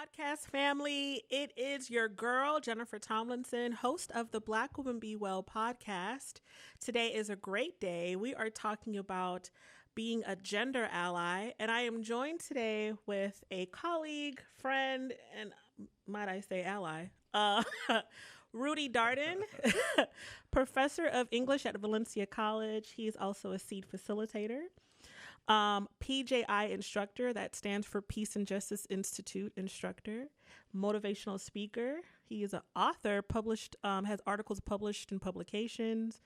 podcast family. It is your girl, Jennifer Tomlinson, host of the Black Woman Be Well podcast. Today is a great day. We are talking about being a gender ally, and I am joined today with a colleague, friend, and might I say ally, Rudy Darden, professor of English at Valencia College. He's also a SEED facilitator. PJI instructor, that stands for Peace and Justice Institute instructor, motivational speaker. He is an author, has articles published in publications,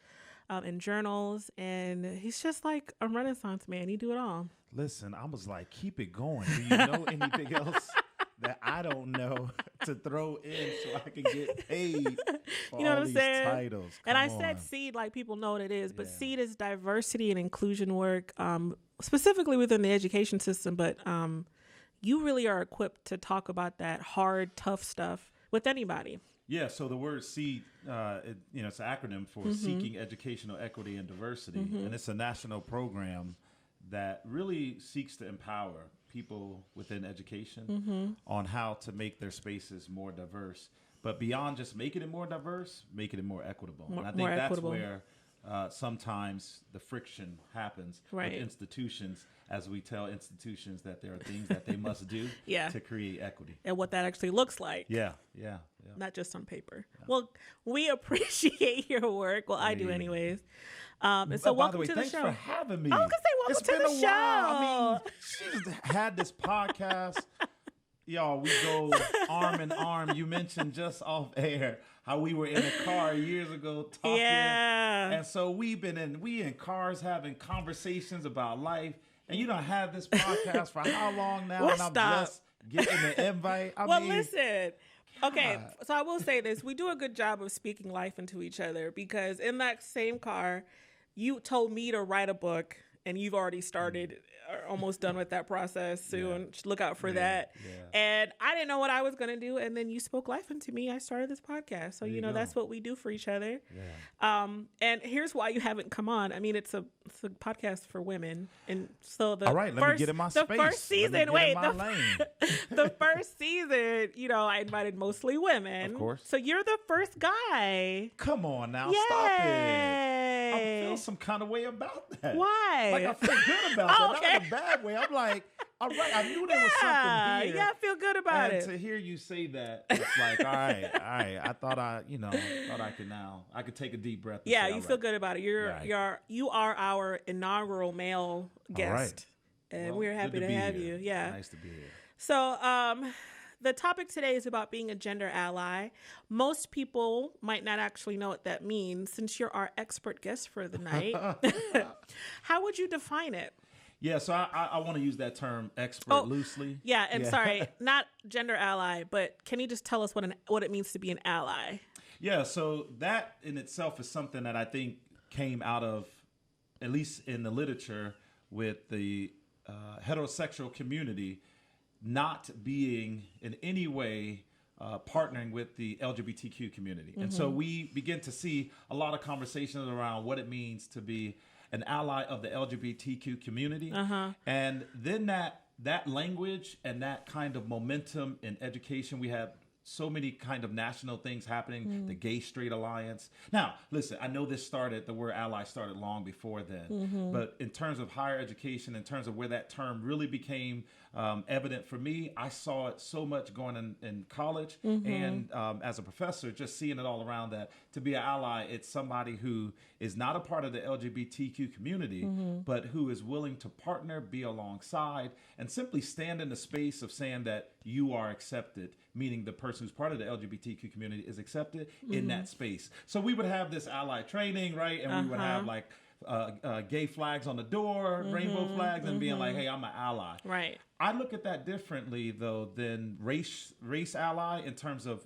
in journals, and he's just like a Renaissance man. He do it all. Listen, I was like, keep it going. Do you know anything else that I don't know to throw in so I can get paid for you know all what I'm these saying? titles? And I Come said on. SEED like people know what it is, but Yeah. SEED is diversity and inclusion work, specifically within the education system. But you really are equipped to talk about that hard, tough stuff with anybody. Yeah, so the word SEED, it's an acronym for Seeking Educational Equity and Diversity, and it's a national program that really seeks to empower people within education on how to make their spaces more diverse. But beyond just making it more diverse, making it more equitable. And I think More that's equitable. where sometimes the friction happens Right. with institutions, as we tell institutions that there are things that they must do Yeah. to create equity. And what that actually looks like. Yeah. Not just on paper. Well, we appreciate your work. Well, I do Hey. anyways. And so By the welcome way, to the thanks show. for having me. I was gonna say welcome It's to been the a show. while. I mean, she's had this podcast. Y'all, we go arm in arm. You mentioned just off air how we were in a car years ago talking. Yeah. And so we in cars having conversations about life. And you don't have this podcast for how long now? Well, and I'm stop. just getting the invite. I mean, Listen. Okay, God. so I will say this. We do a good job of speaking life into each other because in that same car, you told me to write a book and you've already started or almost done with that process soon. Look out for that. yeah. And I didn't know what I was going to do. And then you spoke life into me. I started this podcast. So, you go. that's what we do for each other. Yeah. And here's why you haven't come on. I mean, it's a podcast for women. And so the All right, let me get in my the space. first Let me season, get in wait, my lane. the first season, I invited mostly women. Of course. So you're the first guy. Come on now, Yay. stop it. I feel some kind of way about that. Why? Like I feel good about Oh, that, okay. not in a bad way. I'm like, all right, I knew there was something here. Yeah, I feel good about and it. to hear you say that, it's like, all right. I thought I could take a deep breath. And Yeah, say, you all feel right. good about it. You are our inaugural male guest. right. And Well, we're good happy to be have here. you. Yeah. Nice to be here. So, the topic today is about being a gender ally. Most people might not actually know what that means. Since you're our expert guest for the night, how would you define it? Yeah, so I want to use that term expert loosely. Yeah, and sorry, not gender ally, but can you just tell us what it means to be an ally? Yeah, so that in itself is something that I think came out of, at least in the literature, with the heterosexual community not being in any way partnering with the LGBTQ community. And so we begin to see a lot of conversations around what it means to be an ally of the LGBTQ community. And then that language and that kind of momentum in education, we have so many kind of national things happening, the Gay Straight Alliance. Now, listen, I know the word ally started long before then, but in terms of higher education, in terms of where that term really became evident for me, I saw it so much going in college and as a professor, just seeing it all around that to be an ally, it's somebody who is not a part of the LGBTQ community, but who is willing to partner, be alongside, and simply stand in the space of saying that you are accepted, meaning the person who's part of the LGBTQ community is accepted in that space. So we would have this ally training, right? And we would have like gay flags on the door, rainbow flags, and being like, hey, I'm an ally. Right. I look at that differently, though, than race ally in terms of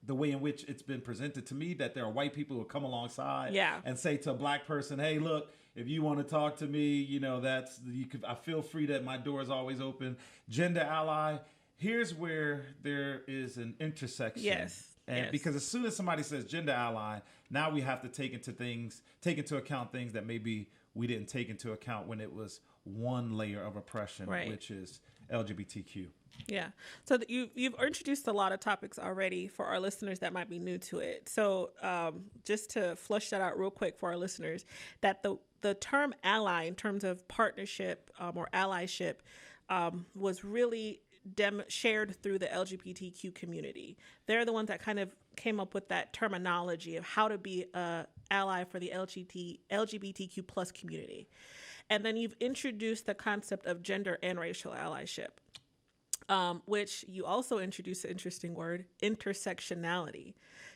the way in which it's been presented to me, that there are white people who come alongside and say to a black person, hey, look, if you want to talk to me, I feel free that my door is always open. Gender ally, here's where there is an intersection. Yes. And because as soon as somebody says gender ally, now we have to take into account things that maybe we didn't take into account when it was one layer of oppression, which is LGBTQ. Yeah. So you've introduced a lot of topics already for our listeners that might be new to it. So just to flush that out real quick for our listeners, that the term ally in terms of partnership or allyship was really shared through the LGBTQ community. They're the ones that kind of came up with that terminology of how to be a ally for the LGBTQ plus community. And then you've introduced the concept of gender and racial allyship. Which you also introduced an interesting word, intersectionality.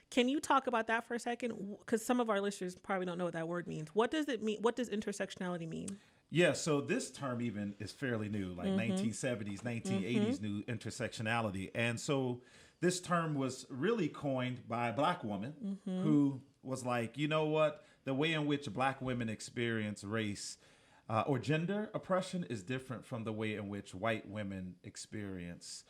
Can you talk about that for a second? Because some of our listeners probably don't know what that word means. What does it mean? What does intersectionality mean? Yeah, so this term even is fairly new, like 1970s, 1980s new intersectionality. And so this term was really coined by a black woman who was like, you know what? The way in which black women experience race or gender oppression is different from the way in which white women experience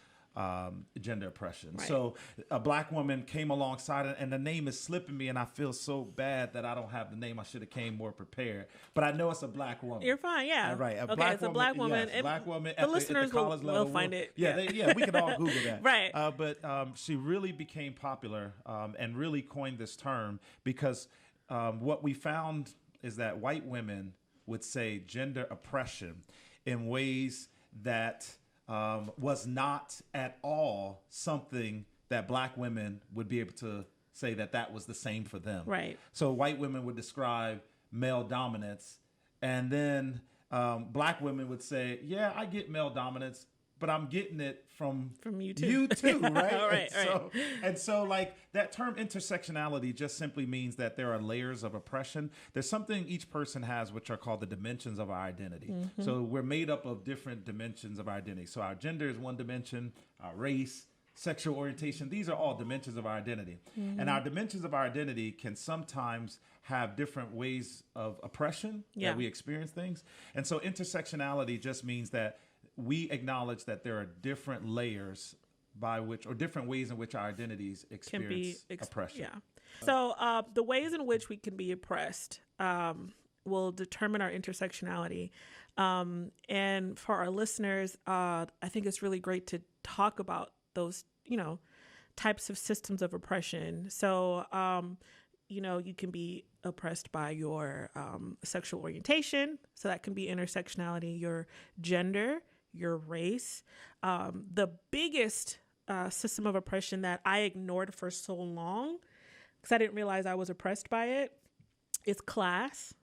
gender oppression. Right. So a black woman came alongside it, and the name is slipping me, and I feel so bad that I don't have the name. I should have came more prepared, but I know it's a black woman. You're fine, yeah. Right. It's a black woman. Yes, black woman. The listeners will find it. Yeah, we can all Google that. Right. But she really became popular and really coined this term because what we found is that white women would say gender oppression in ways that was not at all something that black women would be able to say that was the same for them. Right. So white women would describe male dominance, and then black women would say, yeah, I get male dominance, but I'm getting it from you too. You too, right? Right, and so like that term intersectionality just simply means that there are layers of oppression. There's something each person has which are called the dimensions of our identity. So we're made up of different dimensions of our identity. So our gender is one dimension, our race, sexual orientation, these are all dimensions of our identity. And our dimensions of our identity can sometimes have different ways of oppression that we experience things. And so intersectionality just means that we acknowledge that there are different layers by which, or different ways in which our identities experience oppression. Yeah. So the ways in which we can be oppressed will determine our intersectionality. And for our listeners, I think it's really great to talk about those, types of systems of oppression. So, you can be oppressed by your sexual orientation. So that can be intersectionality, your gender, your race. The biggest system of oppression that I ignored for so long, because I didn't realize I was oppressed by it, is class.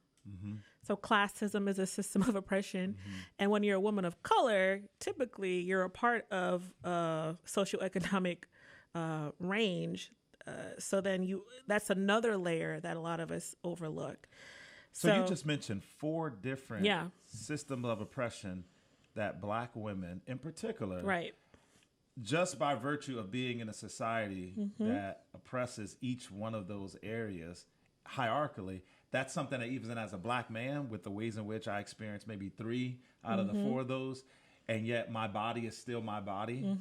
So classism is a system of oppression. And when you're a woman of color, typically you're a part of a socioeconomic range. So then that's another layer that a lot of us overlook. So you just mentioned 4 different systems of oppression that black women in particular, right, just by virtue of being in a society that oppresses each one of those areas hierarchically, that's something that even as a black man, with the ways in which I experience maybe 3 out of the 4 of those, and yet my body is still my body,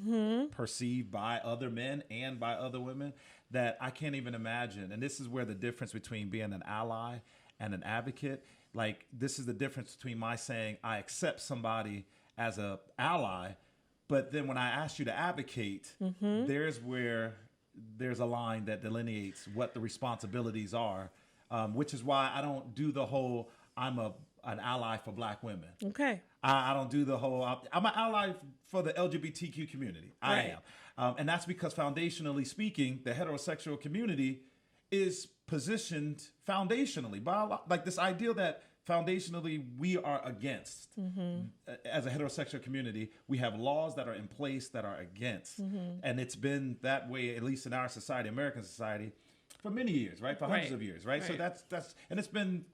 perceived by other men and by other women, that I can't even imagine. And this is where the difference between being an ally and an advocate, like this is the difference between my saying I accept somebody as a ally, but then when I ask you to advocate, there's where there's a line that delineates what the responsibilities are, which is why I don't do the whole I'm an ally for black women. Okay. I don't do the whole I'm an ally for the LGBTQ community. I am. And that's because foundationally speaking, the heterosexual community is positioned foundationally by like this ideal that foundationally we are against. As a heterosexual community, we have laws that are in place that are against. And it's been that way, at least in our society, American society, for many years, right? For hundreds of years, right? So that's and it's been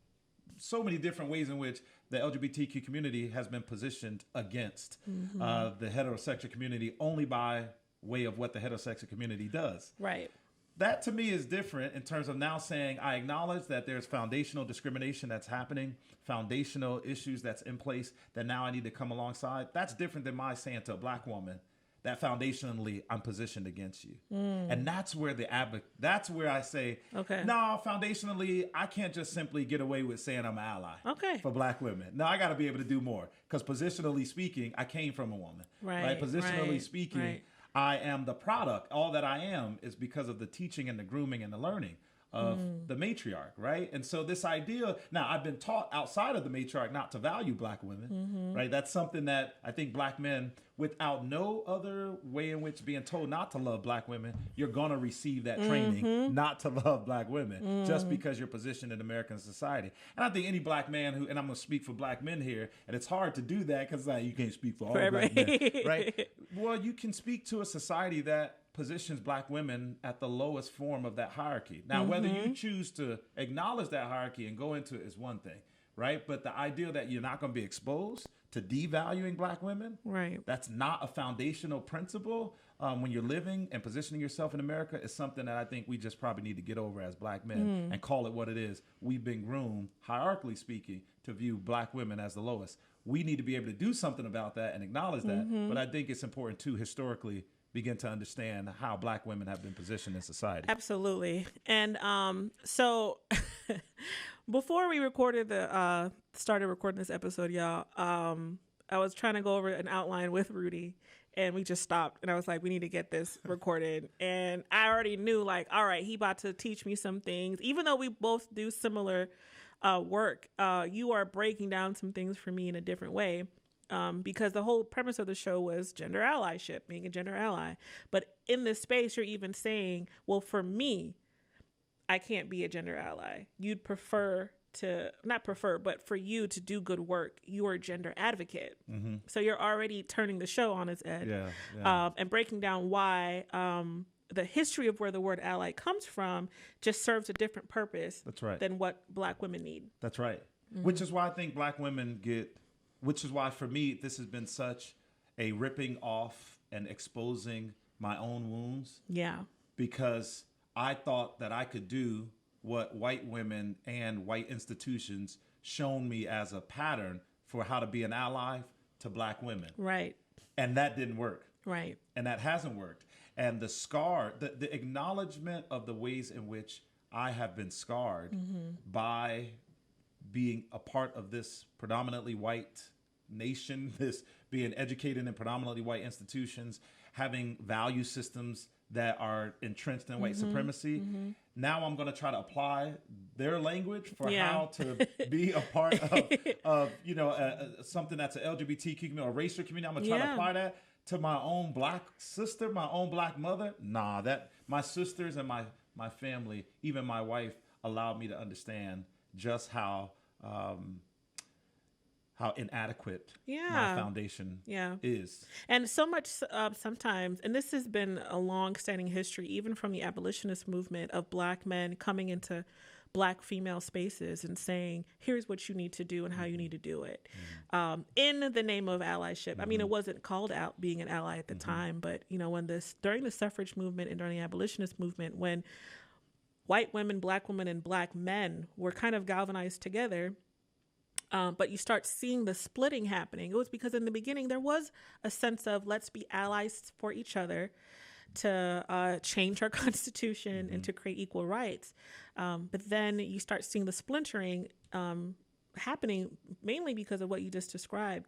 so many different ways in which the LGBTQ community has been positioned against the heterosexual community only by way of what the heterosexual community does. Right. That to me is different in terms of now saying I acknowledge that there's foundational discrimination that's happening, foundational issues that's in place that now I need to come alongside. That's different than my saying to a black woman that foundationally I'm positioned against you. And that's where that's where I say, Okay. no, foundationally, I can't just simply get away with saying I'm an ally for black women. No, I got to be able to do more, because positionally speaking, I came from a woman. Right. Positionally speaking, right. I am the product. All that I am is because of the teaching and the grooming and the learning of the matriarch, right? And so this idea, now I've been taught outside of the matriarch not to value black women, right? That's something that I think black men, without no other way in which being told not to love black women, you're going to receive that training not to love black women just because you're positioned in American society. And I think any black man who, and I'm going to speak for black men here, and it's hard to do that because you can't speak for all black men, right? Well, you can speak to a society that positions black women at the lowest form of that hierarchy. Now, whether you choose to acknowledge that hierarchy and go into it is one thing, right? But the idea that you're not going to be exposed to devaluing black women, right? That's not a foundational principle when you're living and positioning yourself in America, is something that I think we just probably need to get over as black men and call it what it is. We've been groomed, hierarchically speaking, to view black women as the lowest. We need to be able to do something about that and acknowledge that. But I think it's important to historically begin to understand how black women have been positioned in society. Absolutely. And so before we started recording this episode, y'all, I was trying to go over an outline with Rudy, and we just stopped. And I was like, we need to get this recorded. And I already knew, like, all right, he about to teach me some things. Even though we both do similar work, you are breaking down some things for me in a different way. Because the whole premise of the show was gender allyship, being a gender ally. But in this space, you're even saying, well, for me, I can't be a gender ally. You'd prefer to, not prefer, but for you to do good work, you are a gender advocate. So you're already turning the show on its head. And breaking down why the history of where the word ally comes from just serves a different purpose than what black women need. That's right. Which is why I think black women which is why for me, this has been such a ripping off and exposing my own wounds. Yeah. Because I thought that I could do what white women and white institutions shown me as a pattern for how to be an ally to black women. Right. And that didn't work. Right. And that hasn't worked. And the scar, the acknowledgement of the ways in which I have been scarred by being a part of this predominantly white nation, this being educated in predominantly white institutions, having value systems that are entrenched in white supremacy. Now I'm going to try to apply their language for how to be a part of something that's an LGBTQ community or racial community. I'm going to try to apply that to my own black sister, my own black mother. Nah, that my sisters and my family, even my wife, allowed me to understand just how inadequate my foundation is. And so much sometimes, and this has been a long-standing history, even from the abolitionist movement, of black men coming into black female spaces and saying, here's what you need to do and how you need to do it, in the name of allyship. I mean, it wasn't called out being an ally at the time, but during the suffrage movement and during the abolitionist movement, when white women, black women, and black men were kind of galvanized together, but you start seeing the splitting happening. It was because in the beginning there was a sense of let's be allies for each other to change our constitution and to create equal rights. But then you start seeing the splintering happening mainly because of what you just described.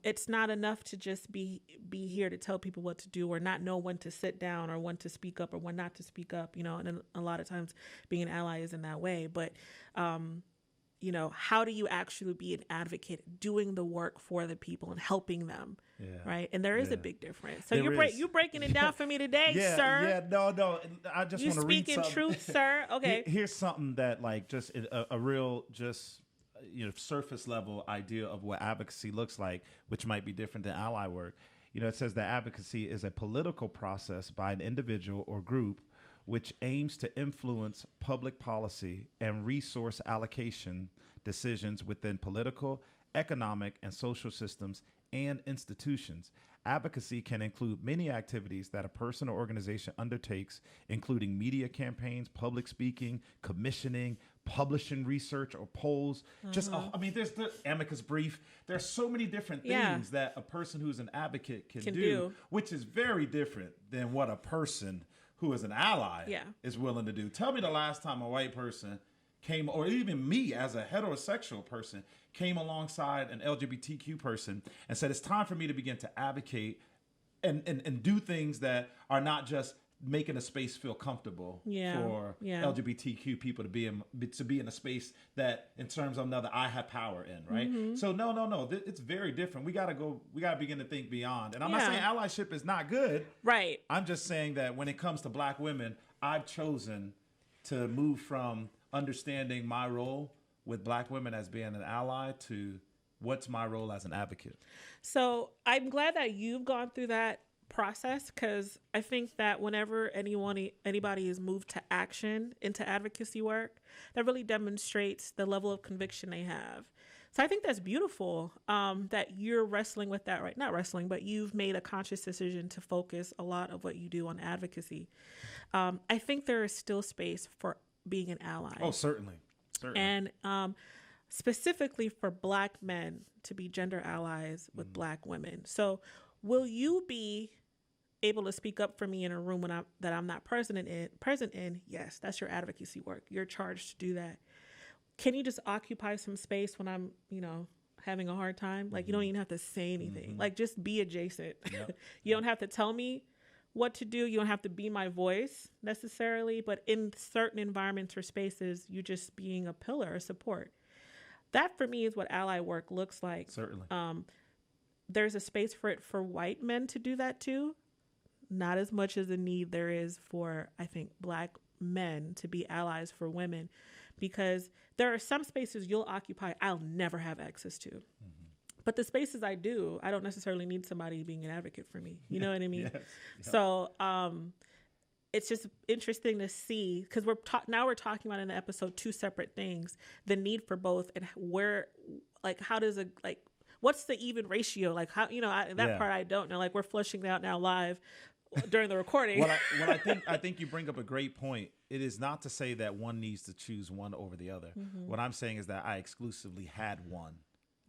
It's not enough to just be here to tell people what to do or not know when to sit down or when to speak up or when not to speak up, and a lot of times being an ally is in that way. But how do you actually be an advocate doing the work for the people and helping them? Right. And there is a big difference. So you're breaking it down for me today, sir. Yeah, no. I just want to read something. You speak in truth, sir. Okay. Here's something that just a real surface level idea of what advocacy looks like, which might be different than ally work. It says that advocacy is a political process by an individual or group which aims to influence public policy and resource allocation decisions within political, economic, and social systems and institutions. Advocacy can include many activities that a person or organization undertakes, including media campaigns, public speaking, commissioning, publishing research or polls. Just, I mean, there's the amicus brief. There's so many different things that a person who's an advocate can do, which is very different than what a person who is an ally is willing to do. Tell me the last time a white person came, or even me as a heterosexual person, came alongside an LGBTQ person and said, it's time for me to begin to advocate and do things that are not just making a space feel comfortable for LGBTQ people to be in a space that, in terms of another, I have power in, right? So no, it's very different. We gotta begin to think beyond. And I'm not saying allyship is not good, right? I'm just saying that when it comes to Black women, I've chosen to move from understanding my role with Black women as being an ally to what's my role as an advocate. So I'm glad that you've gone through that process, because I think that whenever anybody is moved to action into advocacy work, that really demonstrates the level of conviction they have. So I think that's beautiful, that you're wrestling with that, right? Not wrestling, but you've made a conscious decision to focus a lot of what you do on advocacy. I think there is still space for being an ally. Oh, certainly. And specifically for Black men to be gender allies with Black women. So will you be able to speak up for me in a room that I'm not present in? Yes, that's your advocacy work. You're charged to do that. Can you just occupy some space when I'm, having a hard time? Like, you don't even have to say anything. Like, just be adjacent. Yep. You don't have to tell me what to do. You don't have to be my voice necessarily, but in certain environments or spaces, you just being a pillar, a support. That for me is what ally work looks like. Certainly. There's a space for it for white men to do that too. Not as much as a need there is for, I think, Black men to be allies for women, because there are some spaces you'll occupy I'll never have access to. But the spaces I do, I don't necessarily need somebody being an advocate for me. You know what I mean? Yes. Yep. So it's just interesting to see, because we're talking about in the episode two separate things: the need for both, and where, like, how does what's the even ratio? Like, how, that part I don't know. Like, we're flushing that out now live during the recording. Well, I think you bring up a great point. It is not to say that one needs to choose one over the other. What I'm saying is that I exclusively had one.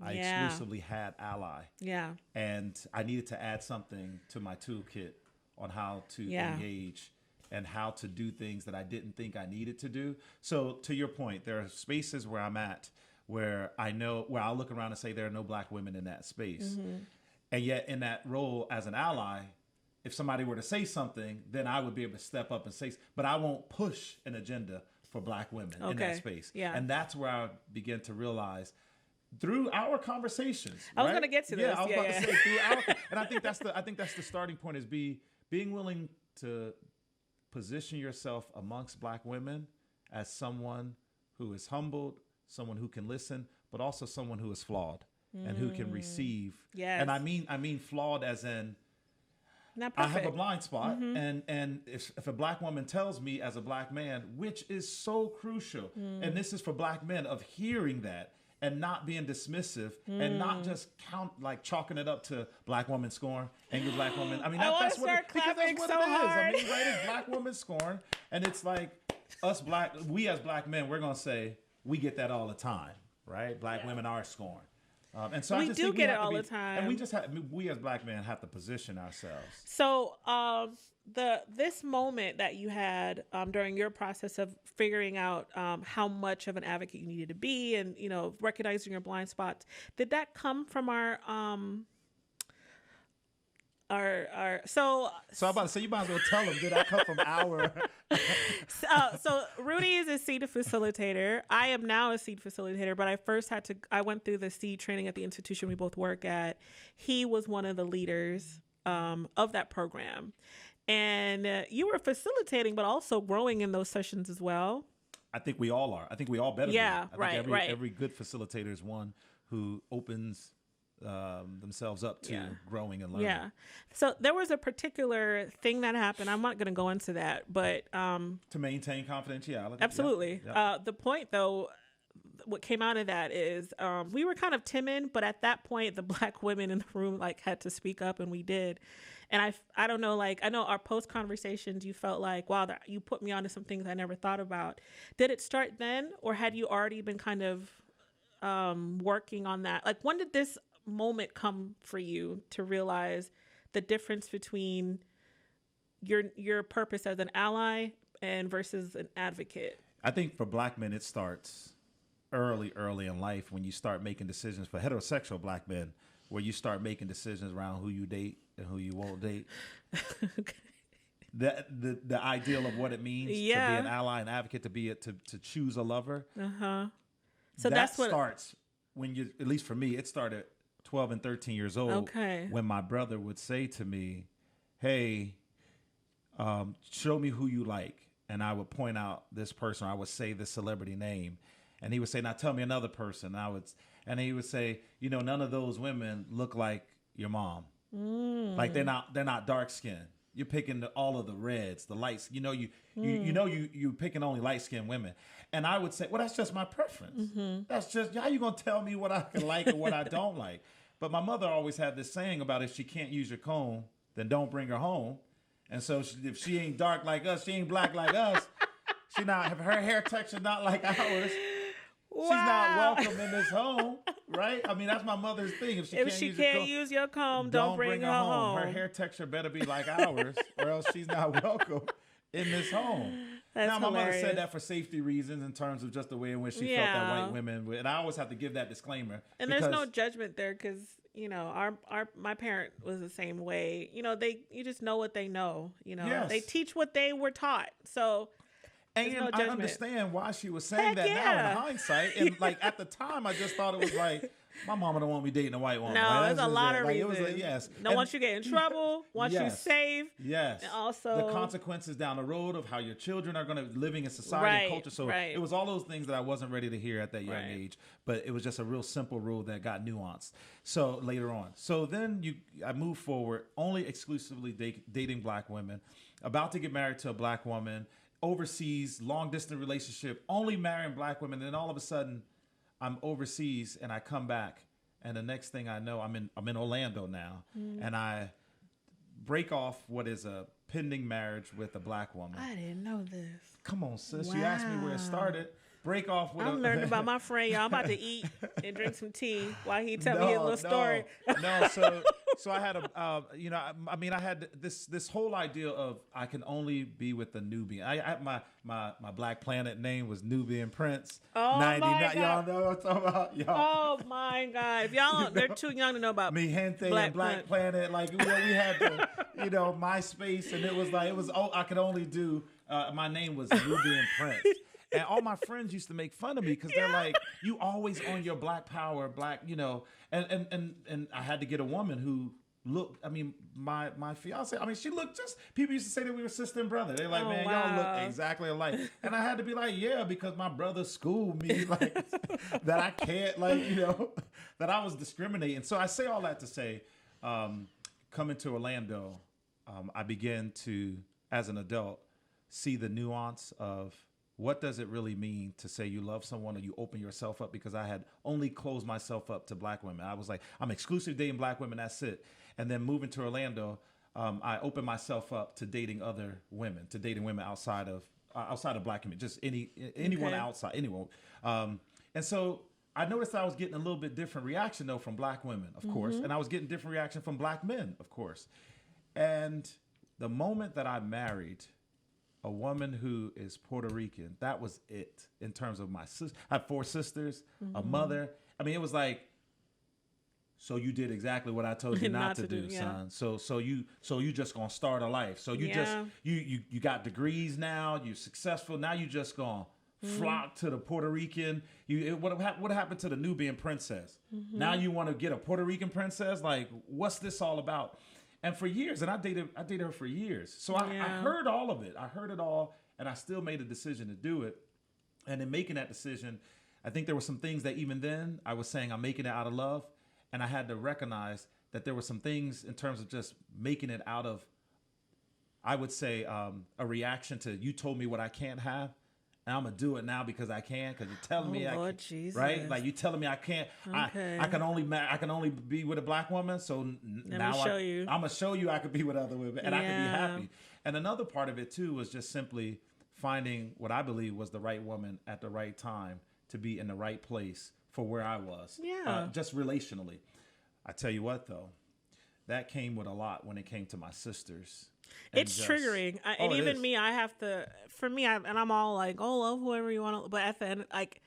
I exclusively had ally. Yeah. And I needed to add something to my toolkit on how to engage and how to do things that I didn't think I needed to do. So to your point, there are spaces where I'm at where I'll look around and say there are no Black women in that space. And yet in that role as an ally, if somebody were to say something, then I would be able to step up and say, but I won't push an agenda for Black women in that space. Yeah. And that's where I began to realize through our conversations. I was going to get to this. I was about to say through our, and I think that's the starting point, is being willing to position yourself amongst Black women as someone who is humbled, someone who can listen, but also someone who is flawed and who can receive. Yes. And I mean flawed as in, I have a blind spot, and if a Black woman tells me as a Black man, which is so crucial, and this is for Black men, of hearing that and not being dismissive and not just chalking it up to Black woman scorn, angry Black woman. I mean, that's what it is. I mean, right? It's Black woman scorn, and it's like we as Black men, we're gonna say we get that all the time, right? Black women are scorned. And so I just think get it all the time, and we as Black men have to position ourselves. So this moment that you had during your process of figuring out how much of an advocate you needed to be, and recognizing your blind spots, did that come from our so I'm about to say, you might as well tell them, did that come from our so Rudy is a seed facilitator. I am now a seed facilitator, but I went through the seed training at the institution we both work at. He was one of the leaders of that program, and you were facilitating but also growing in those sessions as well. I think we all are. I think we all better be. I think every good facilitator is one who opens themselves up to growing and learning. Yeah. So there was a particular thing that happened. I'm not going to go into that, but to maintain confidentiality. Absolutely. The point, though, what came out of that is we were kind of timid, but at that point, the black women in the room like had to speak up, and we did. And I don't know, like I know our post conversations, you felt like, wow, you put me onto some things I never thought about. Did it start then, or had you already been kind of working on that? Like, when did this moment come for you to realize the difference between your purpose as an ally and versus an advocate? I think for black men, it starts early in life when you start making decisions for heterosexual black men, where you start making decisions around who you date and who you won't date. Okay. The ideal of what it means to be an ally, an advocate, to choose a lover. So that's what starts when you, at least for me, it started 12 and 13 years old. Okay. When my brother would say to me, "Hey, show me who you like." And I would point out this person. I would say the celebrity name. And he would say, "Now tell me another person." And he would say, "None of those women look like your mom. Like they're not dark skinned. You're picking all of the reds, the lights. You're picking only light skinned women." And I would say, "Well, that's just my preference. That's just, how you gonna tell me what I can like and what I don't like?" But my mother always had this saying about, if she can't use your comb, then don't bring her home. And so if she ain't dark like us, she ain't black like us, her hair texture not like ours. Wow. She's not welcome in this home, right? I mean, that's my mother's thing. If she can't use your comb, don't bring her home. Her hair texture better be like ours, or else she's not welcome in this home. That's now, my hilarious. mother said that for safety reasons, in terms of just the way in which she felt that white women, and I always have to give that disclaimer. And there's no judgment there, because my parent was the same way. You just know what they know. Yes. They teach what they were taught. So. And no I understand why she was saying that now in hindsight. And like at the time, I just thought it was like, my mama don't want me dating a white woman. No, right? there's a lot of reasons. It was yes. Don't want you to get in trouble. Want you safe. Yes. And also the consequences down the road of how your children are going to living in society and culture. So it was all those things that I wasn't ready to hear at that young age. But it was just a real simple rule that got nuanced. So later on. So then I moved forward, only exclusively dating black women, about to get married to a black woman, overseas, long distance relationship, only marrying black women. And then all of a sudden I'm overseas and I come back, and the next thing I know, I'm in Orlando now, and I break off what is a pending marriage with a black woman. I didn't know this. Come on, sis. Wow. You asked me where it started. Break off with I'm learning about my friend, y'all. I'm about to eat and drink some tea while he tell me his little story. So I had I had this whole idea of I can only be with a Nubian. My Black Planet name was Nubian Prince. Oh 99. My God. Y'all know what I'm talking about? Y'all. Oh my God. If y'all they're too young to know about me, Gente, and Black Planet. Like we had to, MySpace, and it was I could only do my name was Nubian Prince. And all my friends used to make fun of me because they're like, "You always on your black power, black," and I had to get a woman who looked. I mean, my fiance. I mean, she looked just. People used to say that we were sister and brother. They're like, "Man, y'all look exactly alike." And I had to be like, "Yeah," because my brother schooled me like that. I can't that I was discriminating. So I say all that to say, coming to Orlando, I began to, as an adult, see the nuance of what does it really mean to say you love someone or you open yourself up, because I had only closed myself up to black women. I was like, I'm exclusively dating black women, that's it. And then moving to Orlando, I opened myself up to dating other women, to dating women outside of black women, just anyone outside, anyone. And so I noticed that I was getting a little bit different reaction though from black women, of course, and I was getting different reaction from black men, of course. And the moment that I married a woman who is Puerto Rican, that was it in terms of my sister. I have 4 sisters, a mother. I mean, it was like, so you did exactly what I told you not to do, son. So you just gonna start a life. So you you got degrees now. You're successful now. You just gonna flock to the Puerto Rican. What happened to the Nubian princess? Now you want to get a Puerto Rican princess? Like, what's this all about? And for years, and I dated her for years. So I heard all of it. I heard it all, and I still made a decision to do it. And in making that decision, I think there were some things that even then I was saying I'm making it out of love. And I had to recognize that there were some things in terms of just making it out of, I would say, a reaction to you told me what I can't have. and I'm gonna do it now because I can. Because you're telling me I Lord can't, Jesus. right? Like you telling me I can't. Okay. I can only be with a black woman. So now show you. I'm gonna show you I could be with other women, and I can be Yeah. happy. And another part of it too was just simply finding what I believe was the right woman at the right time to be in the right place for where I was. Yeah. Just relationally. I tell you what though, that came with a lot when it came to my sisters. It's triggering. And it even is. me, I have to, for me, and I'm all like, oh, love whoever you want to, but at the end, like,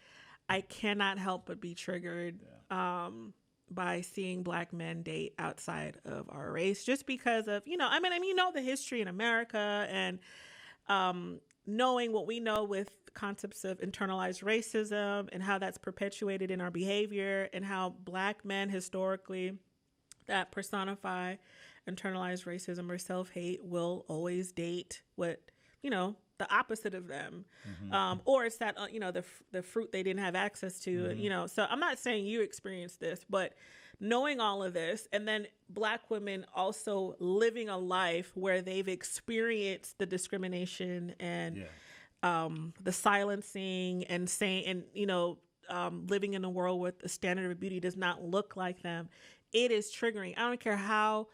I cannot help but be triggered by seeing black men date outside of our race just because of, I mean, the history in America and knowing what we know with concepts of internalized racism and how that's perpetuated in our behavior and how black men historically that personify internalized racism or self-hate will always date what, the opposite of them. Or it's that, the fruit they didn't have access to, So I'm not saying you experienced this, but knowing all of this and then black women also living a life where they've experienced the discrimination and the silencing and saying, and, living in a world where the standard of beauty does not look like them. It is triggering. I don't care how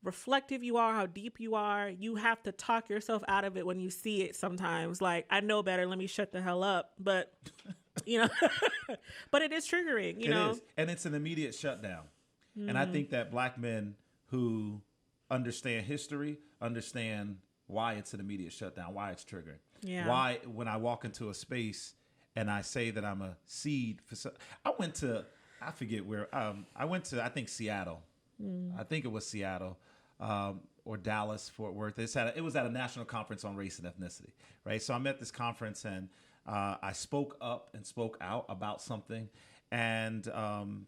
reflective you are, how deep you are. You have to talk yourself out of it when you see it sometimes. Like, I know better. Let me shut the hell up. But, but it is triggering, you know? It is. And it's an immediate shutdown. And I think that black men who understand history understand why it's an immediate shutdown, why it's triggering. Yeah. Why, when I walk into a space and I say that I'm a seed for, I forget where, I went to, I think Seattle. I think it was Seattle or Dallas, Fort Worth. It was at a national conference on race and ethnicity, right? So I'm at this conference and I spoke up and spoke out about something. And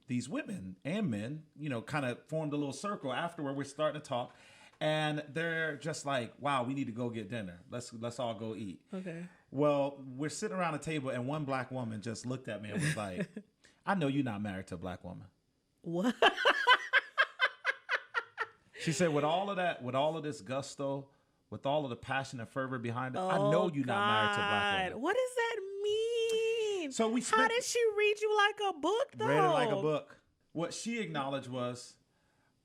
these women and men, kind of formed a little circle afterward. We're starting to talk. And they're just like, wow, we need to go get dinner. Let's all go eat. Okay. Well, we're sitting around a table and one black woman just looked at me and was like, I know you're not married to a black woman. What? She said, with all of this gusto, with all of the passion and fervor behind it, I know you're not married to a black woman. What does that mean? So how did she read you like a book, though? Read it like a book. What she acknowledged was,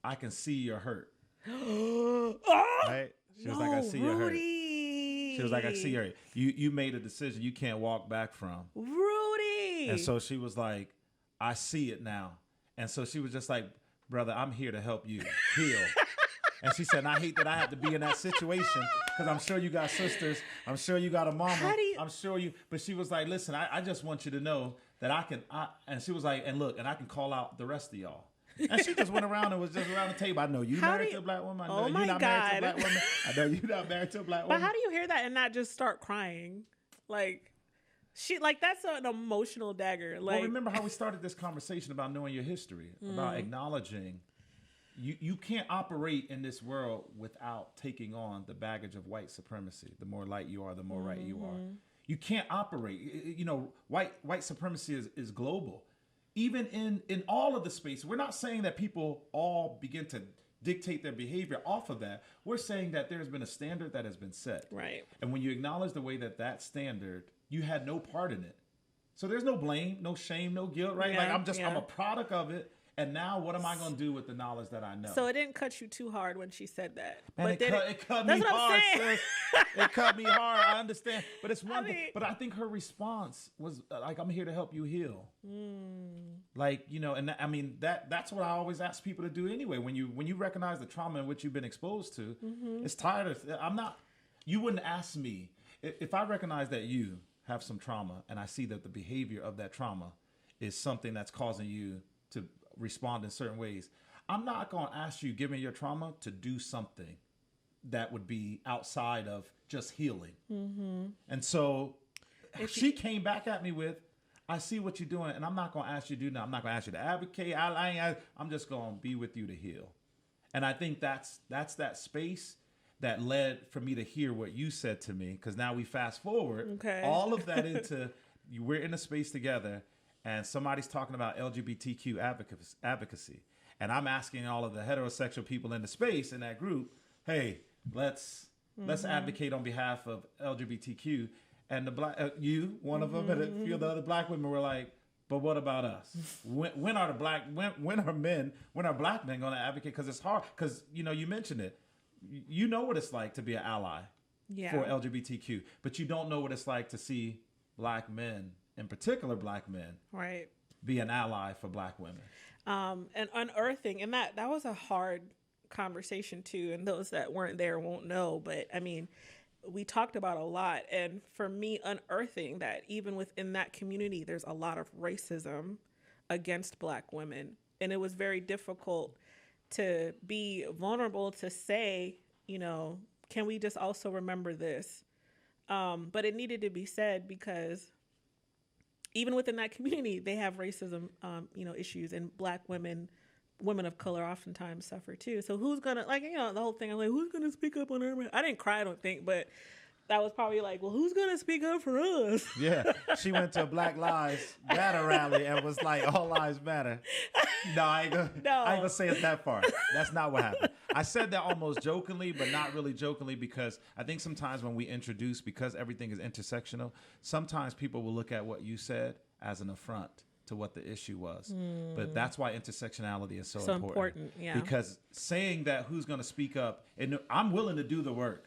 I can see your hurt. Right? She was like, I see your hurt. She was like, I see your hurt. You made a decision you can't walk back from. Rudy. And so she was like, I see it now. And so she was just like, brother, I'm here to help you heal. And she said, I hate that I have to be in that situation because I'm sure you got sisters. I'm sure you got a mama. I'm sure you. But she was like, listen, I just want you to know that and she was like, and look, and I can call out the rest of y'all. And she just went around and was just around the table. I know you married to a black woman. I know you're not married to a black woman. I know you're not married to a black woman. But how do you hear that and not just start crying? That's an emotional dagger. Well, remember how we started this conversation about knowing your history, about acknowledging you can't operate in this world without taking on the baggage of white supremacy. The more light you are, the more right you are. You can't operate. White supremacy is global. Even in all of the space, we're not saying that people all begin to dictate their behavior off of that. We're saying that there's been a standard that has been set. Right. And when you acknowledge the way that standard, you had no part in it. So there's no blame, no shame, no guilt, right? Yeah, I'm a product of it. And now what am I going to do with the knowledge that I know? So it didn't cut you too hard when she said that. Man, it cut me hard, sis. It cut me hard. I understand. But it's one thing. But I think her response was like, I'm here to help you heal. And I mean, that's what I always ask people to do anyway. When you recognize the trauma in which you've been exposed to, it's tired of, you wouldn't ask me. If I recognize that you have some trauma and I see that the behavior of that trauma is something that's causing you to respond in certain ways, I'm not going to ask you, given your trauma, to do something that would be outside of just healing. And so she came back at me with, I see what you're doing, and I'm not going to ask you to do that. I'm not going to ask you to advocate. I'm just going to be with you to heal. And I think that's that space that led for me to hear what you said to me, because now we fast forward all of that into, we're in a space together, and somebody's talking about LGBTQ advocacy. And I'm asking all of the heterosexual people in the space in that group, hey, let's advocate on behalf of LGBTQ. And the black, you, one of them, and a few of the other black women were like, but what about us? When are black men going to advocate? Because it's hard. Because, you know, you mentioned it. You know what it's like to be an ally for LGBTQ, but you don't know what it's like to see black men, in particular black men, right, be an ally for black women. And unearthing, and that was a hard conversation too. And those that weren't there won't know, but I mean, we talked about a lot. And for me, unearthing that even within that community, there's a lot of racism against black women. And it was very difficult to be vulnerable to say, you know, can we just also remember this? But it needed to be said because even within that community, they have racism, you know, issues, and black women of color oftentimes suffer too. So who's gonna, like, you know, the whole thing, I'm like, who's gonna speak up on her? I didn't cry, I don't think, but that was probably like, well, who's gonna speak up for us? Yeah, she went to a Black Lives Matter rally and was like, all lives matter. No, I ain't gonna say it that far. That's not what happened. I said that almost jokingly, but not really jokingly, because I think sometimes when we introduce, because everything is intersectional, sometimes people will look at what you said as an affront to what the issue was. But that's why intersectionality is so important. Yeah. Because saying that who's going to speak up, and I'm willing to do the work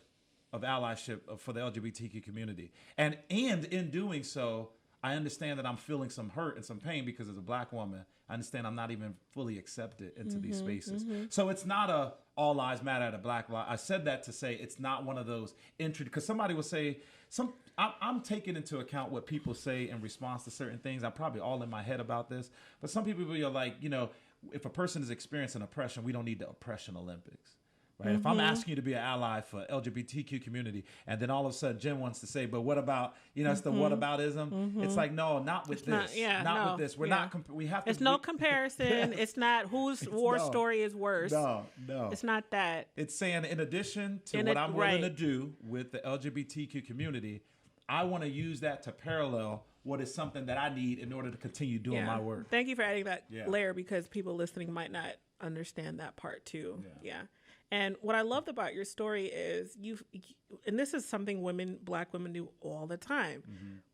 of allyship for the LGBTQ community. And in doing so, I understand that I'm feeling some hurt and some pain because as a black woman, I understand I'm not even fully accepted into these spaces. So it's not a all lives matter at a black life. I said that to say it's not one of those because somebody will say, I'm taking into account what people say in response to certain things. I'm probably all in my head about this, but some people are like, you know, if a person is experiencing oppression, we don't need the oppression Olympics. Right? If I'm asking you to be an ally for LGBTQ community, and then all of a sudden Jen wants to say, but what about, you know, it's the whataboutism. It's like, no, not with this. With this. We're not, we have to. It's no comparison. It's not whose war story is worse. No. It's not that. It's saying in addition to what I'm willing to do with the LGBTQ community, I want to use that to parallel what is something that I need in order to continue doing my work. Thank you for adding that layer, because people listening might not understand that part too. Yeah. And what I loved about your story is and this is something black women do all the time.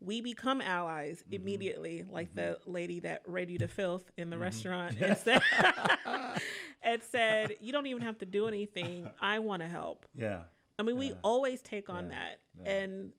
We become allies immediately, like the lady that read you to filth in the restaurant and said, you don't even have to do anything. I want to help. Yeah. I mean, we always take on that. And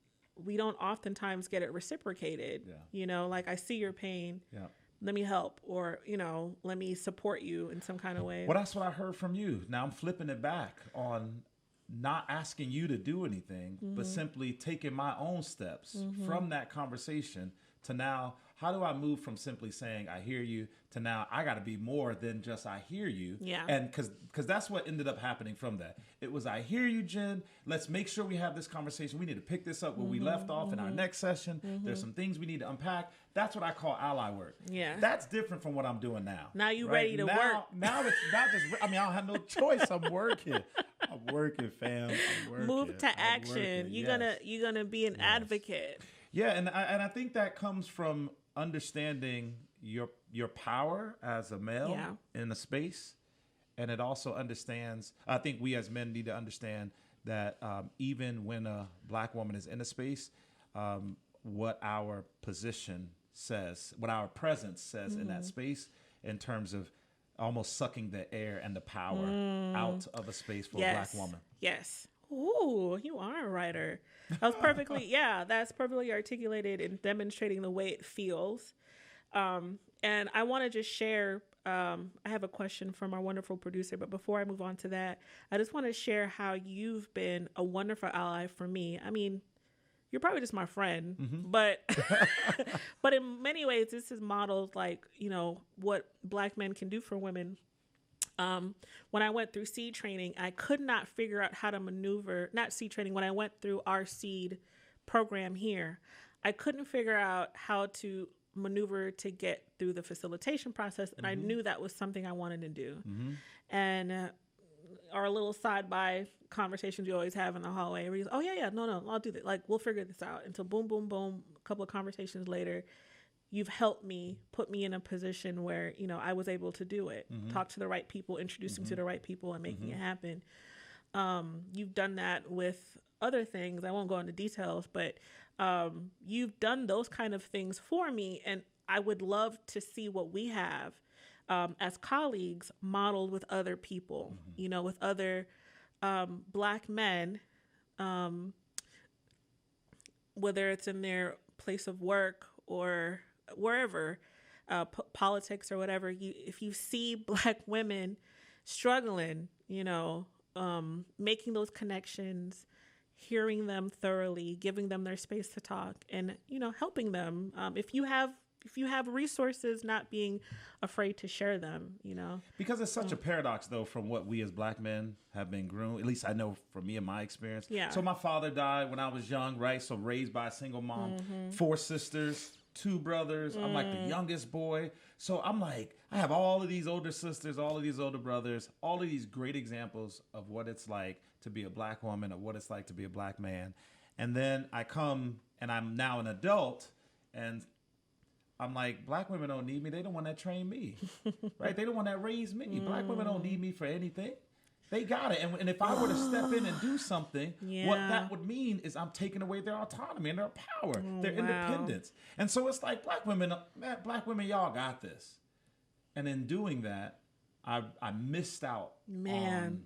we don't oftentimes get it reciprocated. You know, like, I see your pain. Yeah. Let me help, or, you know, let me support you in some kind of way. Well, that's what I heard from you. Now I'm flipping it back on not asking you to do anything, but simply taking my own steps from that conversation to now, how do I move from simply saying, I hear you, to now I got to be more than just I hear you. Yeah. And because that's what ended up happening from that. It was, I hear you, Jen. Let's make sure we have this conversation. We need to pick this up where we left off in our next session. There's some things we need to unpack. That's what I call ally work. Yeah. That's different from what I'm doing now. Now you ready to work. Now it's not just, I mean, I don't have no choice. I'm working. I'm working, fam. I'm working. Move to action. You're gonna be an advocate. Yeah, and I think that comes from understanding your power as a male in a space, and it also understands. I think we as men need to understand that even when a black woman is in a space, what our position says, what our presence says in that space, in terms of almost sucking the air and the power out of a space for a black woman. Yes. Ooh, you are a writer. That was perfectly, that's perfectly articulated in demonstrating the way it feels. And I want to just share, I have a question from our wonderful producer, but before I move on to that, I just want to share how you've been a wonderful ally for me. I mean, you're probably just my friend, but but in many ways, this is modeled like, you know, what black men can do for women. When I went through seed training, I could not figure out how to maneuver, not seed training, when I went through our seed program here, I couldn't figure out how to maneuver to get through the facilitation process. And I knew that was something I wanted to do. And our little side-by conversations you always have in the hallway, where you go, oh yeah, no, I'll do that. Like, we'll figure this out. Until boom, boom, boom, a couple of conversations later, you've helped me, put me in a position where, you know, I was able to do it, talk to the right people, introduce them to the right people, and making it happen. You've done that with other things. I won't go into details, but you've done those kind of things for me. And I would love to see what we have as colleagues modeled with other people, with other Black men, whether it's in their place of work or wherever, politics or whatever. If you see Black women struggling, making those connections, hearing them thoroughly, giving them their space to talk, and helping them. If you have resources, not being afraid to share them. Because it's such a paradox, though, from what we as Black men have been groomed. At least I know from me and my experience. Yeah. So my father died when I was young, right? So raised by a single mom, 4 sisters, 2 brothers. I'm like the youngest boy. So I'm like, I have all of these older sisters, all of these older brothers, all of these great examples of what it's like to be a Black woman, of what it's like to be a Black man. And then I come and I'm now an adult, and I'm like, Black women don't need me. They don't want that train me, right? They don't want that raise me. Black women don't need me for anything. They got it. And if I were to step in and do something, what that would mean is I'm taking away their autonomy and their power, their independence. And so it's like, Black women, y'all got this. And in doing that, I missed out on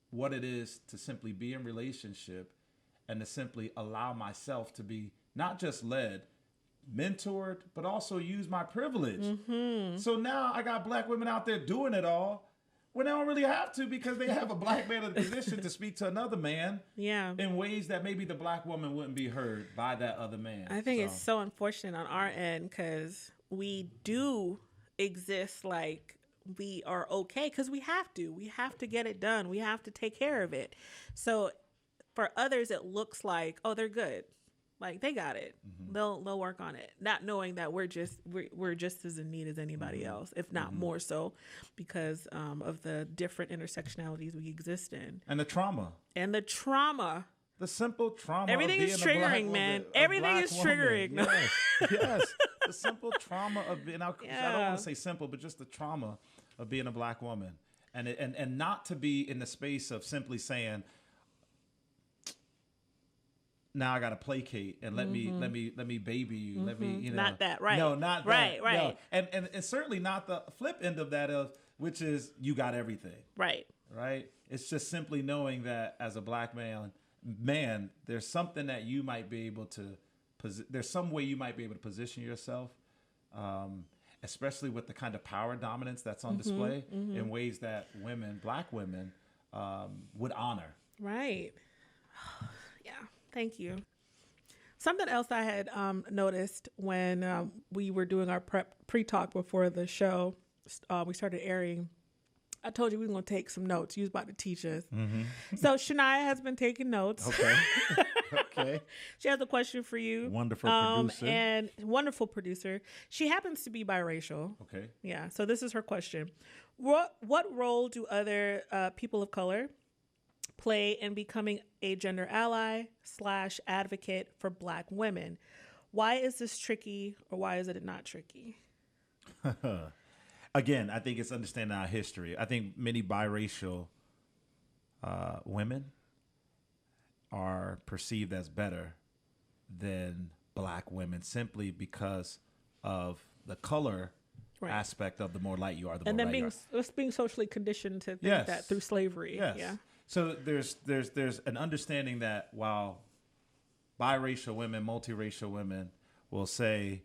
what it is to simply be in relationship and to simply allow myself to be not just led, mentored, but also use my privilege. So now I got Black women out there doing it all when they don't really have to, because they have a Black man in a position to speak to another man in ways that maybe the Black woman wouldn't be heard by that other man. I think it's so unfortunate on our end, because we do exist like we are okay, because we have to get it done. We have to take care of it. So for others, it looks like, oh, they're good. Like, they got it. They'll work on it, not knowing that we're just as in need as anybody else, if not more so, because of the different intersectionalities we exist in, and the trauma, the simple trauma. Everything is triggering, man. Everything is triggering. Yes, yes. The simple trauma of being. I don't want to say simple, but just the trauma of being a Black woman, and not to be in the space of simply saying, now I got to placate and let me baby you. Let me, not that, right? No, not that. Right. No. And certainly not the flip end of that, which is you got everything. Right. It's just simply knowing that as a Black man, there's something that you might be able to, there's some way you might be able to position yourself, especially with the kind of power dominance that's on display in ways that Black women, would honor. Right. Yeah. Thank you. Something else I had noticed when we were doing our pre-talk before the show, we started airing. I told you we were going to take some notes. You was about to teach us. So Shania has been taking notes. Okay. Okay. She has a question for you. Wonderful producer. And wonderful producer. She happens to be biracial. Okay. Yeah. So this is her question. What role do other people of color play in becoming a gender ally / advocate for Black women? Why is this tricky, or why is it not tricky? Again, I think it's understanding our history. I think many biracial women are perceived as better than Black women simply because of the color aspect of the more light you are, the more light you are. And then being socially conditioned to think that through slavery. Yes. Yeah. So there's an understanding that while biracial women, multiracial women will say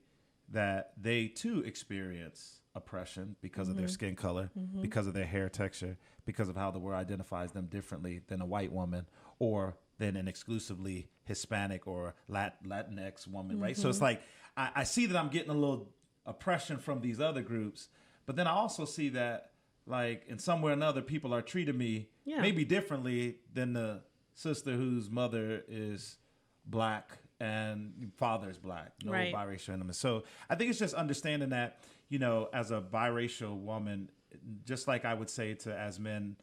that they too experience oppression because of their skin color, because of their hair texture, because of how the world identifies them differently than a white woman or than an exclusively Hispanic or Latinx woman, right? So it's like, I see that I'm getting a little oppression from these other groups, but then I also see that, like, in some way or another, people are treating me maybe differently than the sister whose mother is Black and father is Black, no biracial element. So I think it's just understanding that, as a biracial woman, just like I would say to as men,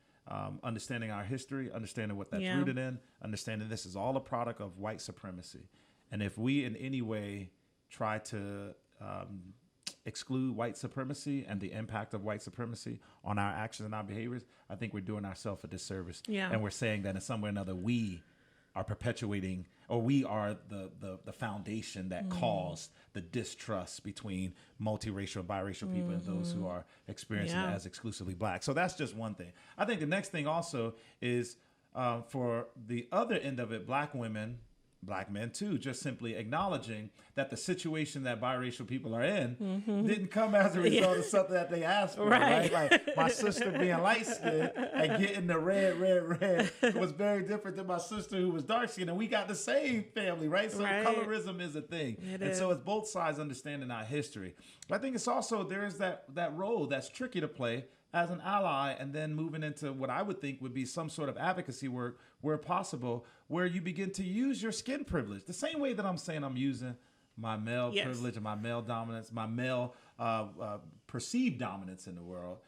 understanding our history, understanding what that's rooted in, understanding this is all a product of white supremacy. And if we in any way try to exclude white supremacy and the impact of white supremacy on our actions and our behaviors, I think we're doing ourselves a disservice. Yeah. And we're saying that in some way or another, we are perpetuating, or we are the foundation that caused the distrust between multiracial, biracial people and those who are experiencing it as exclusively black. So that's just one thing. I think the next thing also is for the other end of it, black women, black men too, just simply acknowledging that the situation that biracial people are in didn't come as a result of something that they asked for, right? Like my sister being light skinned and getting the red was very different than my sister who was dark skinned, and we got the same family, right? So colorism is a thing. So it's both sides understanding our history. But I think it's also, there's that role that's tricky to play as an ally, and then moving into what I would think would be some sort of advocacy work where possible, where you begin to use your skin privilege. The same way that I'm saying I'm using my male privilege and my male dominance, my male perceived dominance in the world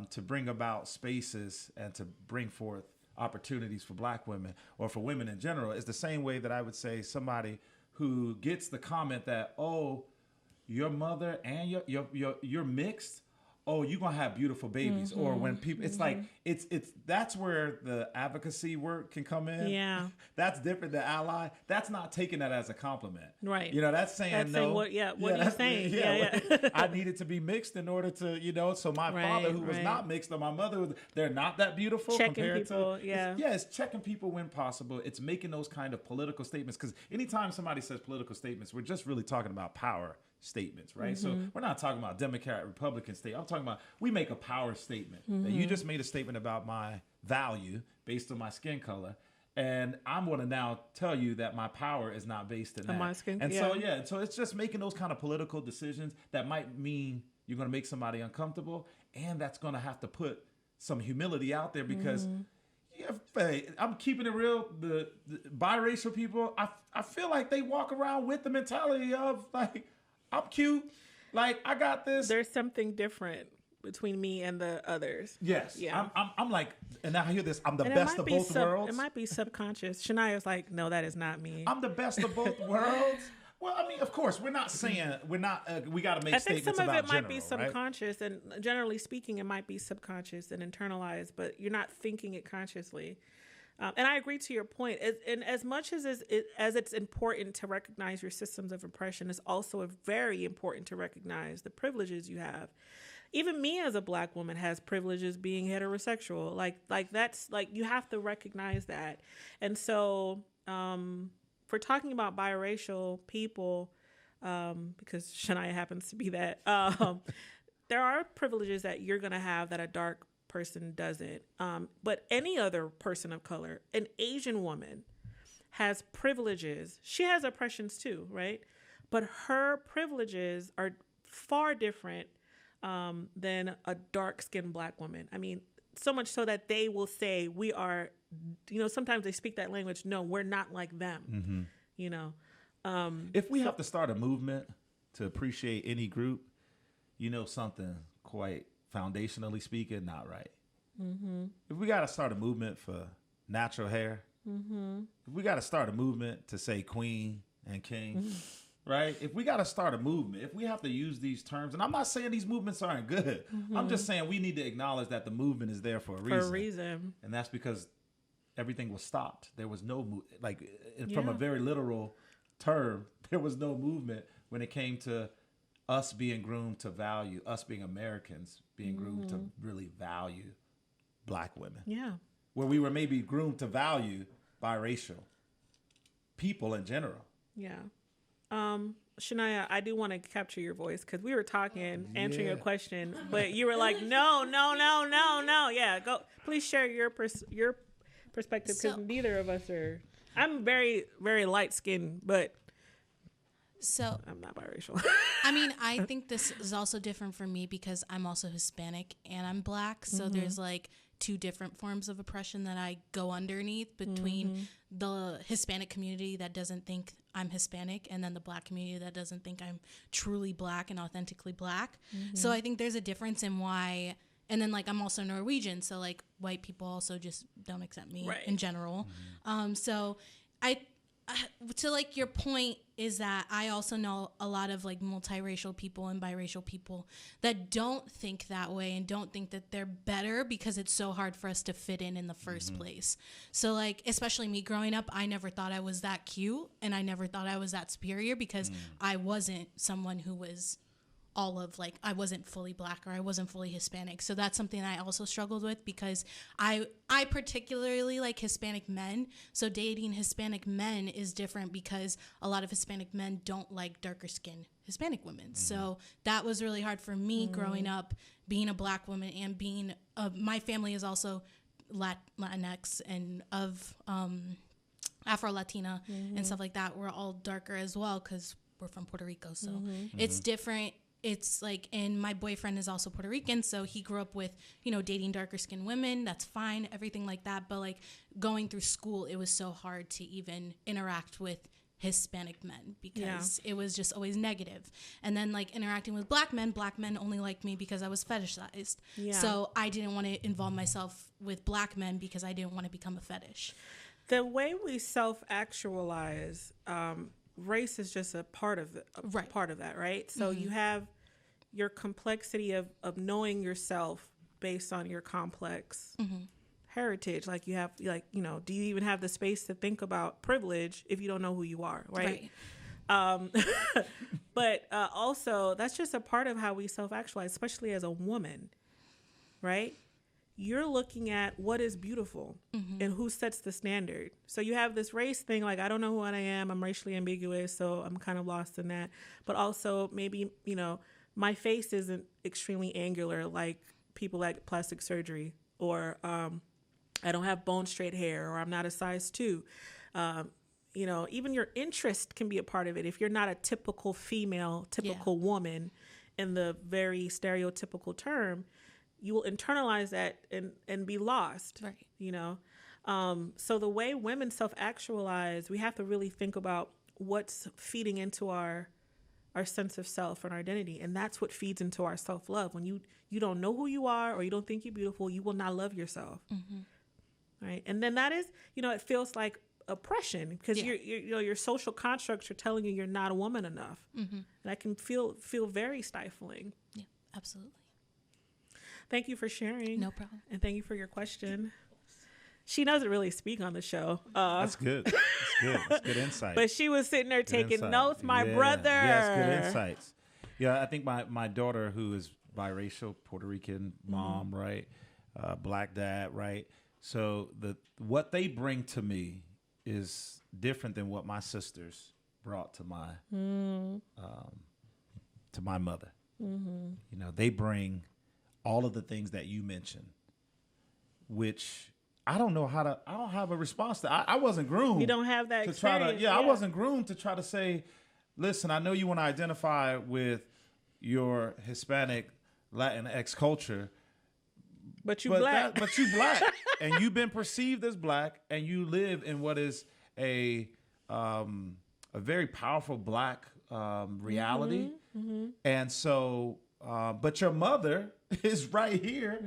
to bring about spaces and to bring forth opportunities for black women or for women in general, is the same way that I would say somebody who gets the comment that, oh, your mother and you're mixed, oh, you're going to have beautiful babies. Or when people, it's like, it's that's where the advocacy work can come in. Yeah. That's different than ally. That's not taking that as a compliment. Right. You know, that's saying that's no. Saying what are you saying? Yeah. I needed to be mixed in order to, so my father who was not mixed or my mother, they're not that beautiful checking compared people, to. It's checking people when possible. It's making those kind of political statements. Because anytime somebody says political statements, we're just really talking about power statements, right? So we're not talking about Democrat, Republican state. I'm talking about, we make a power statement. That you just made a statement about my value based on my skin color, and I'm going to now tell you that my power is not based in that. My skin, and so it's just making those kind of political decisions that might mean you're going to make somebody uncomfortable, and that's going to have to put some humility out there because I'm keeping it real. The biracial people, I feel like they walk around with the mentality of like, I'm cute. Like, I got this. There's something different between me and the others. Yes. Yeah. I'm like, and now I hear this, I'm the best of both worlds. It might be subconscious. Shania's like, no, that is not me. I'm the best of both worlds. Well, I mean, of course, we're not saying, we got to make statements about general, I think some of it might be right? subconscious, and generally speaking, it might be subconscious and internalized, but you're not thinking it consciously. And I agree to your point. And as much as it's important to recognize your systems of oppression, it's also very important to recognize the privileges you have. Even me as a black woman has privileges being heterosexual. Like that's like, you have to recognize that. And so for talking about biracial people, because Shania happens to be that, there are privileges that you're going to have that a dark person doesn't. But any other person of color, an Asian woman, has privileges. She has oppressions too, right? But her privileges are far different than a dark-skinned black woman. I mean, so much so that they will say we are, sometimes they speak that language. No, we're not like them, If we have to start a movement to appreciate any group, something quite foundationally speaking, not right. If we got to start a movement for natural hair, if we got to start a movement to say queen and king, right? If we got to start a movement, if we have to use these terms, and I'm not saying these movements aren't good. I'm just saying we need to acknowledge that the movement is there for a reason. And that's because everything was stopped. There was no from a very literal term, there was no movement when it came to us being groomed to value, us being Americans being groomed to really value black women. Yeah. Where we were maybe groomed to value biracial people in general. Yeah. Shania, I do want to capture your voice because we were talking, answering a question, but you were like, no. Yeah, go. Please share your perspective because neither of us are. I'm very, very light skinned, but I'm not biracial. I mean, I think this is also different for me because I'm also Hispanic and I'm black. So there's like two different forms of oppression that I go underneath between the Hispanic community that doesn't think I'm Hispanic and then the black community that doesn't think I'm truly black and authentically black. So I think there's a difference in why. And then like I'm also Norwegian. So like white people also just don't accept me in general. So to like your point is that I also know a lot of like multiracial people and biracial people that don't think that way and don't think that they're better because it's so hard for us to fit in the first place. So like, especially me growing up, I never thought I was that cute and I never thought I was that superior because I wasn't someone who was all of like, I wasn't fully black or I wasn't fully Hispanic. So that's something I also struggled with because I particularly like Hispanic men. So dating Hispanic men is different because a lot of Hispanic men don't like darker skinned Hispanic women. So that was really hard for me growing up, being a black woman and being, my family is also Latinx and of Afro-Latina and stuff like that. We're all darker as well because we're from Puerto Rico. So it's different. It's like, and my boyfriend is also Puerto Rican, so he grew up with, you know, dating darker skinned women. That's fine, everything like that. But like going through school, it was so hard to even interact with Hispanic men because it was just always negative. And then like interacting with black men only liked me because I was fetishized. Yeah. So I didn't want to involve myself with black men because I didn't want to become a fetish. The way we self-actualize, race is just a part of it, part of that, right? So you have your complexity of knowing yourself based on your complex heritage. Like you have, like, you know, do you even have the space to think about privilege if you don't know who you are, right? But also that's just a part of how we self-actualize, especially as a woman, right? You're looking at what is beautiful and who sets the standard. So you have this race thing, like, I don't know who I am. I'm racially ambiguous, so I'm kind of lost in that. But also maybe, you know, my face isn't extremely angular like people like plastic surgery, or I don't have bone straight hair, or I'm not a size 2. You know, even your interest can be a part of it. If you're not a typical female, typical woman in the very stereotypical term, you will internalize that and be lost, right? You know? So the way women self-actualize, we have to really think about what's feeding into our sense of self and our identity. And that's what feeds into our self-love. When you don't know who you are, or you don't think you're beautiful, you will not love yourself. Right? And then that is, you know, it feels like oppression because you're you know, your social constructs are telling you you're not a woman enough. And that can feel very stifling. Yeah, absolutely. Thank you for sharing. No problem. And thank you for your question. She doesn't really speak on the show. That's good. That's good. That's good insight. But she was sitting there taking notes, my brother. Yes, good insights. Yeah, I think my daughter, who is biracial, Puerto Rican mom, right? Black dad, right? So what they bring to me is different than what my sisters brought to my mother. You know, they bring all of the things that you mentioned, which I don't have a response to. I wasn't groomed. You don't have that to experience. I wasn't groomed to try to say, listen, I know you want to identify with your Hispanic Latinx culture, but you black. But you black, and you've been perceived as black, and you live in what is a very powerful black reality, and so. But your mother is right here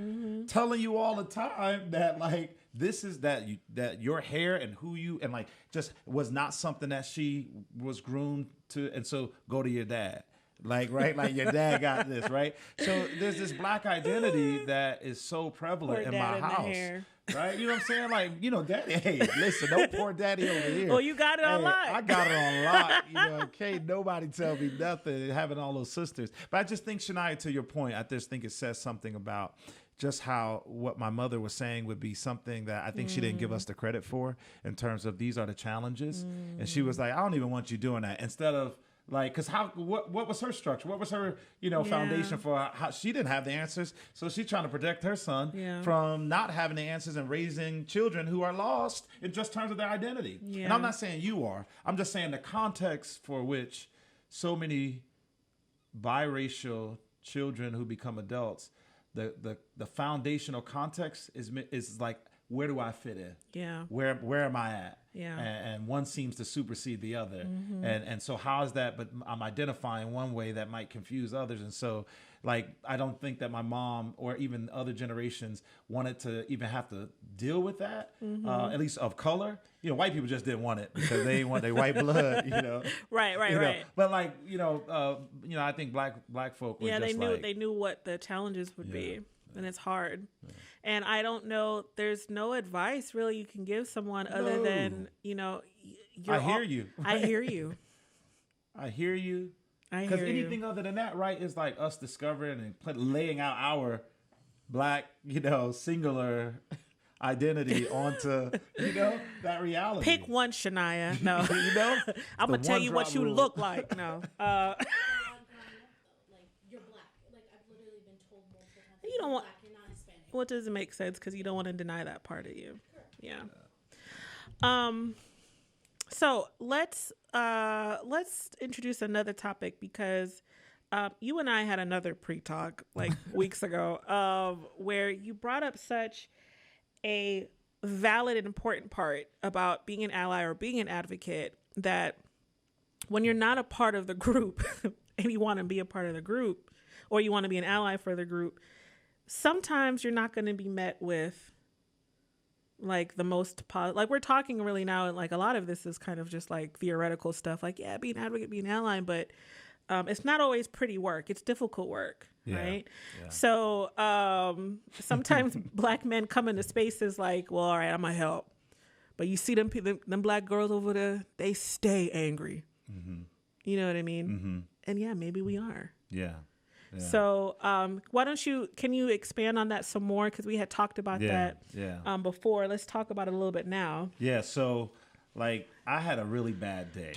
telling you all the time that like this is that your hair and who you and like just was not something that she was groomed to, and so go to your dad. Like, right? Like your dad got this, right? So there's this black identity that is so prevalent in my house. Right? You know what I'm saying? Like, you know, daddy, hey, listen, don't pour daddy over here. Well, you got it on lock. I got it on lock. You know, can't nobody tell me nothing, having all those sisters. But I just think, Shania, to your point, I just think it says something about just how what my mother was saying would be something that I think she didn't give us the credit for in terms of these are the challenges. And she was like, I don't even want you doing that. Instead of like, cause what was her structure? What was her, you know, foundation for how she didn't have the answers. So she's trying to protect her son from not having the answers and raising children who are lost in just terms of their identity. And I'm not saying you are, I'm just saying the context for which so many biracial children who become adults, the foundational context is like, where do I fit in? Yeah. Where am I at? Yeah. And one seems to supersede the other. And so how is that? But I'm identifying one way that might confuse others. And so like, I don't think that my mom or even other generations wanted to even have to deal with that, at least of color. You know, white people just didn't want it because they want their white blood, you know. Right. You know? But like, I think black folk were they knew what the challenges would be. And it's hard. Yeah. And I don't know, there's no advice really you can give someone other than, I hear you. I hear you. I hear you. Because anything other than that, right, is like us discovering and laying out our black, singular identity onto, that reality. Pick one, Shania. No. I'm going to tell you what you look like. No. You don't want. You're not Hispanic. Well, it doesn't make sense because you don't want to deny that part of you. Yeah. So let's introduce another topic because you and I had another pre-talk like weeks ago where you brought up such a valid and important part about being an ally or being an advocate that when you're not a part of the group and you want to be a part of the group or you want to be an ally for the group, sometimes you're not going to be met with like the most positive, like we're talking really now. And like a lot of this is kind of just like theoretical stuff. Like, yeah, be an advocate, be an ally, but it's not always pretty work. It's difficult work. Right. Yeah. So sometimes black men come into spaces like, well, all right, I'm going to help. But you see them black girls over there, they stay angry. Mm-hmm. You know what I mean? Mm-hmm. And yeah, maybe we are. Yeah. Yeah. So can you expand on that some more? Because we had talked about that before. Let's talk about it a little bit now. Yeah. So like I had a really bad day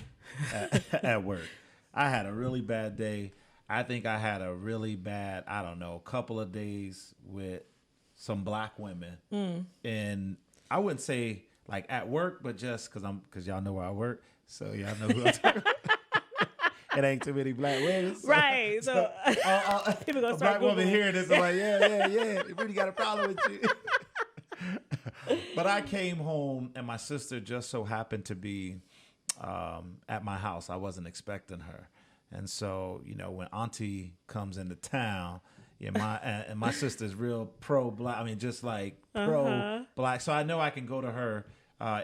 at work. I had a really bad day. I think I had a really bad, couple of days with some black women. And I wouldn't say like at work, but just because y'all know where I work. So y'all know who I'm talking about. It ain't too many black women. So, right. So people gonna start black woman hearing this and like, yeah. Rudy got a problem with you. But I came home and my sister just so happened to be at my house. I wasn't expecting her. And so, when Auntie comes into town, my sister's real pro-black. I mean, just like pro-black. So I know I can go to her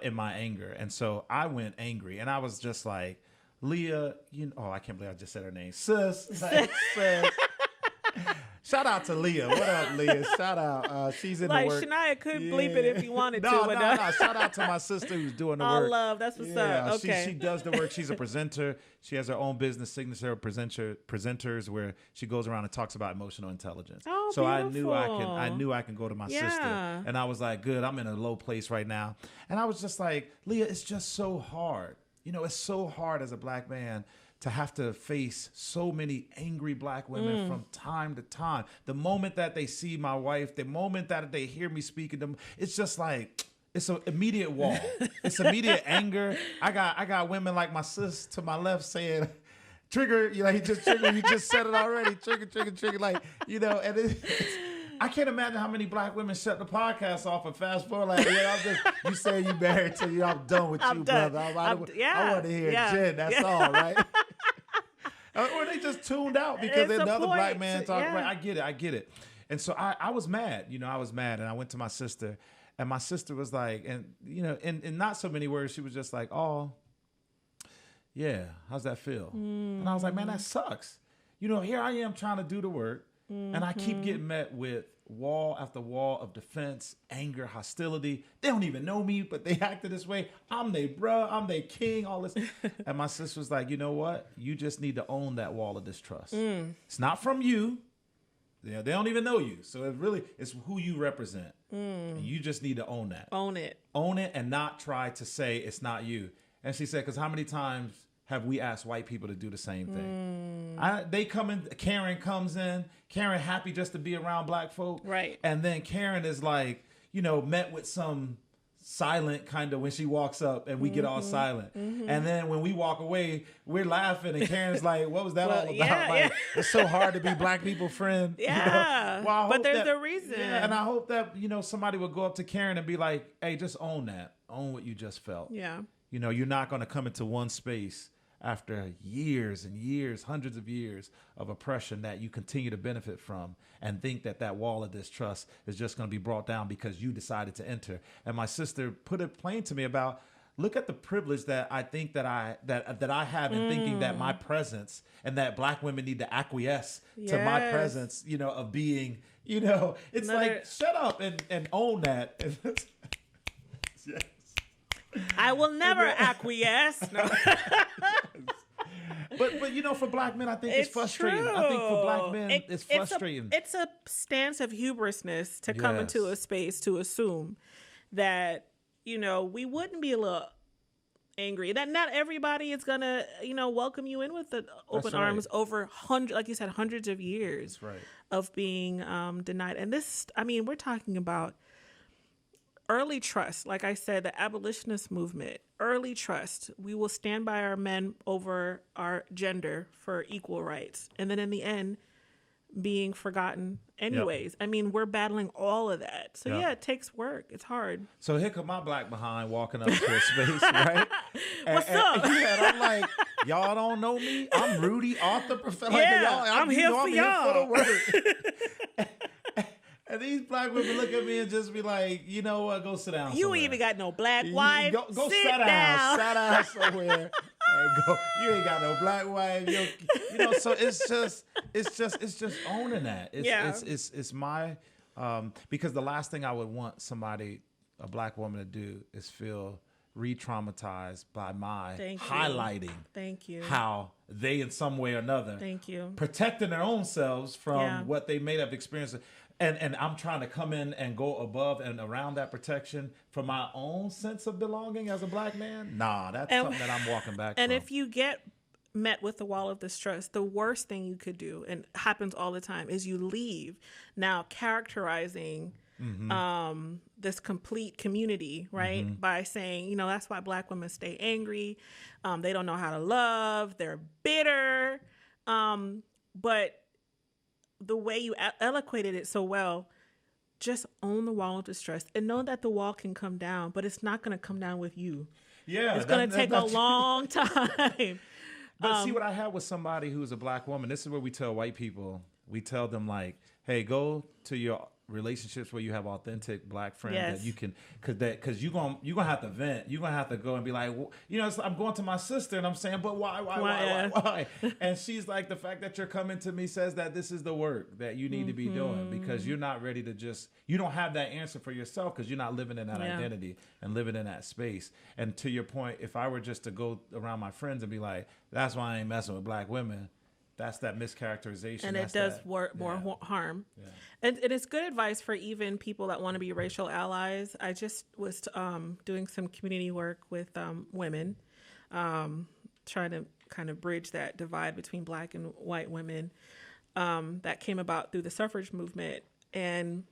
in my anger. And so I went angry and I was just like, Leah, I can't believe I just said her name. Sis. Shout out to Leah. What up, Leah? Shout out. She's in the work. Shania could bleep it if you wanted to. No. Shout out to my sister who's doing the work. All love. That's what's up. Okay. She does the work. She's a presenter. She has her own business, Signature Presenters, where she goes around and talks about emotional intelligence. Oh, so beautiful. I knew I can go to my sister. And I was like, good, I'm in a low place right now. And I was just like, Leah, it's just so hard. It's so hard as a black man to have to face so many angry black women from time to time. The moment that they see my wife, the moment that they hear me speaking to them, it's just like, it's an immediate wall. It's immediate anger. I got women like my sis to my left saying, trigger, he just triggered, you just said it already, trigger, like, and I can't imagine how many black women shut the podcast off and fast forward like, you say you married to you, I'm done with you, brother. I want to hear Jen, that's all, right? Or they just tuned out because another black man talking. Right? I get it. And so I was mad, I was mad, and I went to my sister, and my sister was like, and in not so many words, she was just like, oh, yeah, how's that feel? And I was like, man, that sucks. Here I am trying to do the work, and I keep getting met with wall after wall of defense, anger, hostility. They don't even know me, but they acted this way. I'm their bruh, I'm their king, all this. And my sister was like, you know what? You just need to own that wall of distrust. It's not from you. They don't even know you. So it's who you represent. And you just need to own that. Own it. Own it and not try to say it's not you. And she said, because how many times have we asked white people to do the same thing? They come in, Karen comes in, Karen happy just to be around black folk. Right. And then Karen is like, met with some silent kind of when she walks up and we get all silent. And then when we walk away, we're laughing and Karen's like, what was that all about? It's so hard to be black people friend. Yeah. Well, but there's a reason. Yeah, and I hope that, somebody will go up to Karen and be like, hey, just own that. own what you just felt. Yeah. You know, you're not going to come into one space after years and years, hundreds of years of oppression that you continue to benefit from and think that that wall of distrust is just going to be brought down because you decided to enter. And my sister put it plain to me about, look at the privilege that I think that I have in thinking that my presence and that black women need to acquiesce to my presence, you know, of being, you know, it's like, shut up and own that. Yes. I will never acquiesce. No. But you know, for black men, I think it's frustrating. True. I think for black men, it's frustrating. It's a stance of hubrisness to come into a space to assume that, you know, we wouldn't be a little angry. That not everybody is gonna, you know, welcome you in with the open arms over like you said, hundreds of years of being denied. And this, I mean, we're talking about early trust. Like I said, the abolitionist movement, early trust. We will stand by our men over our gender for equal rights. And then in the end, being forgotten anyways. I mean, we're battling all of that. So yeah, it takes work. It's hard. So here come my black behind walking up to a space, right? What's up? And I'm like, y'all don't know me? I'm Rudy, author, professor. I'm here for y'all. And these black women look at me and just be like, you know what? Go sit down You somewhere. even got no black wife. Go sit sit down. down somewhere. And go. You ain't got no black wife. You know, so it's just owning that. It's my because the last thing I would want a black woman to do is feel re-traumatized by my highlighting how they in some way or another protecting their own selves from what they may have experienced. And I'm trying to come in and go above and around that protection for my own sense of belonging as a black man. Nah, that's something that I'm walking back from. And if you get met with the wall of distrust, the worst thing you could do, and happens all the time, is you leave. Now characterizing this complete community, right? By saying, you know, that's why black women stay angry. They don't know how to love. They're bitter. But the way you eloquated it so well, just own the wall of distrust and know that the wall can come down, but it's not going to come down with you. Yeah. It's going to take a long time. But see what I had with somebody who's a black woman, this is where we tell white people, we tell them like, hey, go to your relationships where you have authentic black friends that you can, because you're gonna have to vent. You're gonna have to go and be like, well, you know, I'm going to my sister and I'm saying, but why? And she's like, the fact that you're coming to me says that this is the work that you need to be doing, because you're not ready to you don't have that answer for yourself because you're not living in that identity and living in that space. And to your point, if I were just to go around my friends and be like, that's why I ain't messing with black women, that's that mischaracterization. And it does more harm. Yeah. And it's good advice for even people that want to be racial allies. I just was doing some community work with women, trying to kind of bridge that divide between black and white women that came about through the suffrage movement. And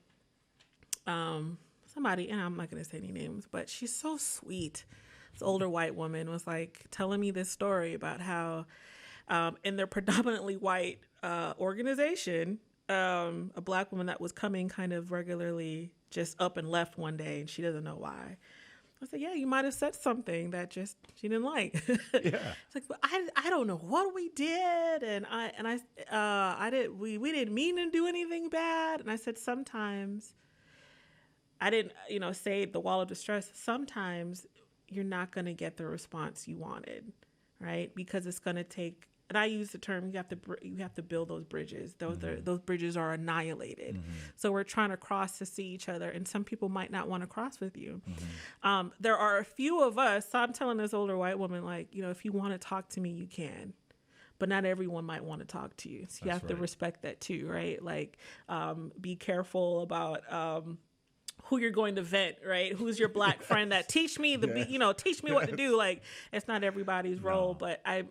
somebody, and I'm not going to say any names, but she's so sweet. This older white woman was like telling me this story about how in their predominantly white organization, a black woman that was coming kind of regularly just up and left one day, and she doesn't know why. I said, yeah, you might have said something that just she didn't like. Yeah. It's like, but I don't know what we did, and we didn't mean to do anything bad. And I said, sometimes I didn't, say the wall of distress. Sometimes you're not going to get the response you wanted, right? Because it's going to take. And I use the term, you have to build those bridges. Those bridges are annihilated. Mm-hmm. So we're trying to cross to see each other, and some people might not want to cross with you. Mm-hmm. There are a few of us. So I'm telling this older white woman, like, if you want to talk to me, you can. But not everyone might want to talk to you. So you have to respect that too, right? Like, be careful about who you're going to vent, right? Who's your black friend that teach me teach me what to do. Like, it's not everybody's role, but I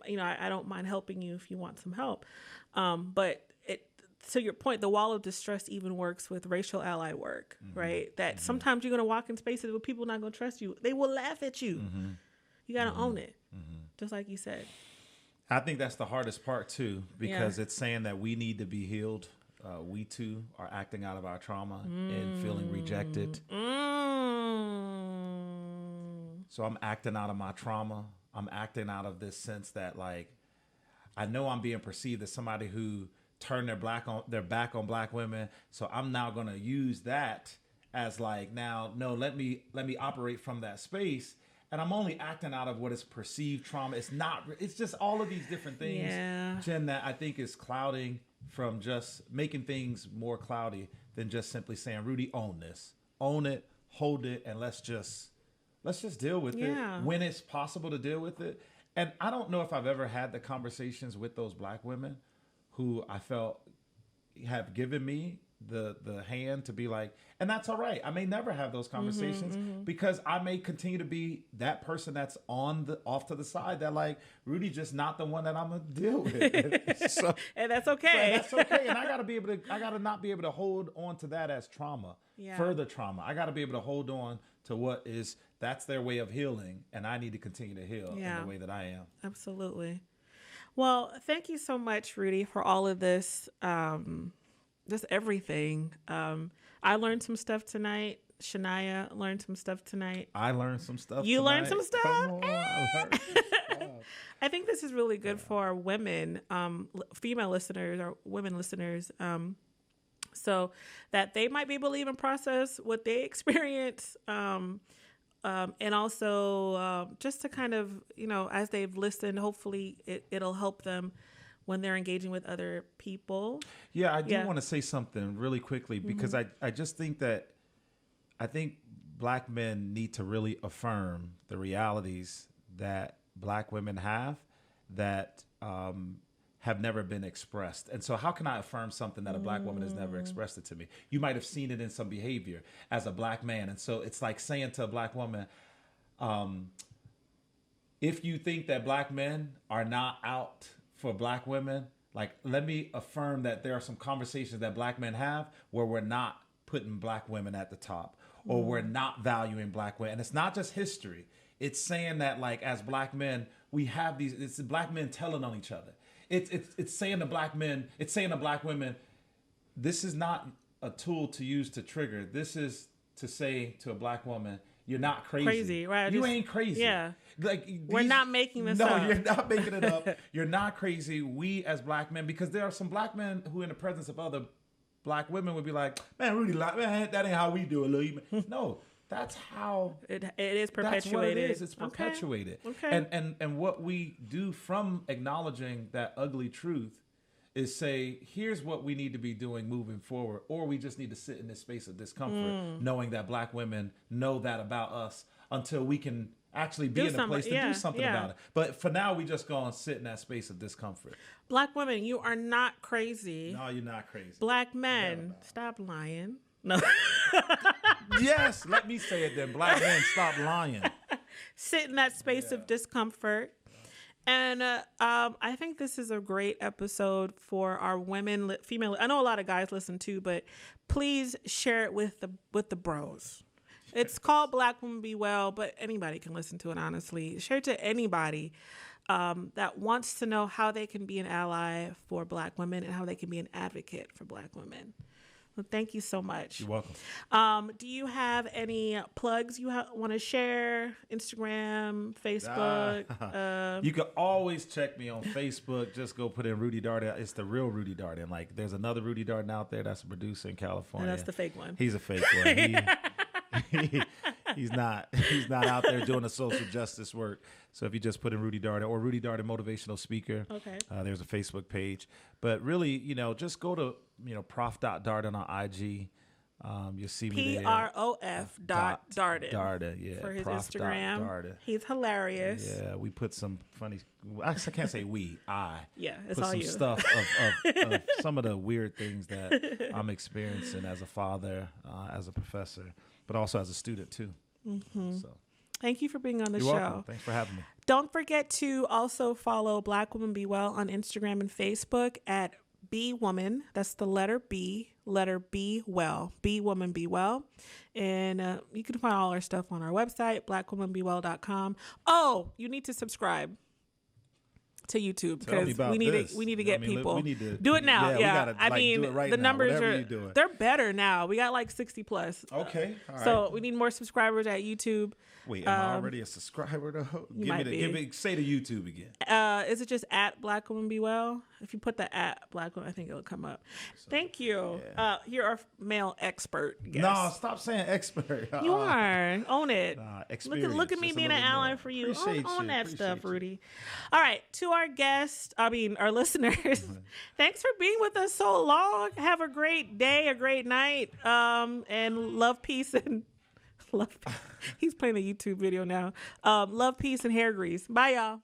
don't mind helping you if you want some help. But to your point, the wall of distress even works with racial ally work, right? That sometimes you're going to walk in spaces where people not going to trust you. They will laugh at you. You got to own it, just like you said. I think that's the hardest part too, because it's saying that we need to be healed. We too are acting out of our trauma and feeling rejected. So I'm acting out of my trauma. I'm acting out of this sense that like, I know I'm being perceived as somebody who turned their back on black women. So I'm now going to use that as like, now, no, let me operate from that space. And I'm only acting out of what is perceived trauma. It's just all of these different things, Jen, that I think is clouding from just making things more cloudy than just simply saying, Rudy, own this, own it, hold it. And let's just deal with it when it's possible to deal with it. And I don't know if I've ever had the conversations with those black women who I felt have given me the hand to be like, and that's all right. I may never have those conversations because I may continue to be that person that's off to the side that like, Rudy just not the one that I'm gonna deal with. So, and that's okay. That's okay. And I gotta not be able to hold on to that as trauma, further trauma. I gotta be able to hold on to that's their way of healing. And I need to continue to heal in the way that I am. Absolutely. Well, thank you so much, Rudy, for all of this. Just everything. I learned some stuff tonight. Shania learned some stuff tonight. I learned some stuff. You tonight. learned some stuff? Come on, I learned some stuff. I think this is really good for women, female listeners or women listeners, so that they might be able to even process what they experience, and also just to kind of, as they've listened, hopefully it'll help them when they're engaging with other people. Yeah, I do want to say something really quickly because I just think I think black men need to really affirm the realities that black women have that have never been expressed. And so how can I affirm something that a black woman has never expressed it to me? You might have seen it in some behavior as a black man. And so it's like saying to a black woman, if you think that black men are not out for black women, like, let me affirm that there are some conversations that black men have where we're not putting black women at the top or we're not valuing black women. And it's not just history. It's saying that, like, as black men, we have these, it's the black men telling on each other. It's saying to black men, it's saying to black women, this is not a tool to use to trigger. This is to say to a black woman, you're not crazy. Crazy, right? You ain't crazy. Yeah. Like, we're not making this up. No, you're not making it up. You're not crazy. We as black men, because there are some black men who in the presence of other black women would be like, man, Rudy, man, that ain't how we do it, Lil. No, that's how it is perpetuated. That's what it is. It's perpetuated. Okay. And what we do from acknowledging that ugly truth is say, here's what we need to be doing moving forward, or we just need to sit in this space of discomfort, knowing that black women know that about us until we can actually be in a place to do something about it. But for now, we just go and sit in that space of discomfort. Black women, you are not crazy. No, you're not crazy. Black men, stop lying. No. Yes, let me say it then. Black men, stop lying. Sit in that space of discomfort. And I think this is a great episode for our women, female. I know a lot of guys listen too, but please share it with the bros. It's called Black Women Be Well, but anybody can listen to it, honestly. Share it to anybody that wants to know how they can be an ally for black women and how they can be an advocate for black women. Well, thank you so much. You're welcome. Do you have any plugs you want to share? Instagram, Facebook? You can always check me on Facebook. Just go put in Rudy Darden. It's the real Rudy Darden. Like, there's another Rudy Darden out there that's a producer in California. And that's the fake one. He's a fake one. He's not out there doing the social justice work. So if you just put in Rudy Darden or Rudy Darden Motivational Speaker, there's a Facebook page. But really, just go to prof.darden on IG. You'll see me there. PROF.Darden. Darden, yeah. For his Instagram. Darden. He's hilarious. Yeah, we put some funny. I can't say we. Yeah, it's put all some you. stuff of some of the weird things that I'm experiencing as a father, as a professor, but also as a student too. Mm-hmm. So. Thank you for being on the You're show. Welcome. Thanks for having me. Don't forget to also follow Black Women Be Well on Instagram and Facebook at B Woman. That's the letter B Well. B Woman Be Well. And you can find all our stuff on our website, blackwomanbewell.com. Oh, you need to subscribe to YouTube Tell me because about we need this. to we need to I get mean, people. we need to do it now. yeah, we Yeah, gotta, I like, mean do it right the now, numbers whatever are you're doing. they're better now. We got like 60 plus. Okay, all right. So we need more subscribers at YouTube. Wait, am I already a subscriber though? might be. Say the YouTube again. Is it just at Black Woman Be Well? If you put the at Black Woman, I think it'll come up. Thank you. yeah. You're our male expert. Guest. No, stop saying expert. You are. Own it. Experience. Look at me Just a being an little ally more. for you. Appreciate Own that Appreciate stuff, you. Rudy. All right. To our guests, our listeners, thanks for being with us so long. Have a great day, a great night, and love, peace, and love. He's playing a YouTube video now. Love, peace, and hair grease. Bye, y'all.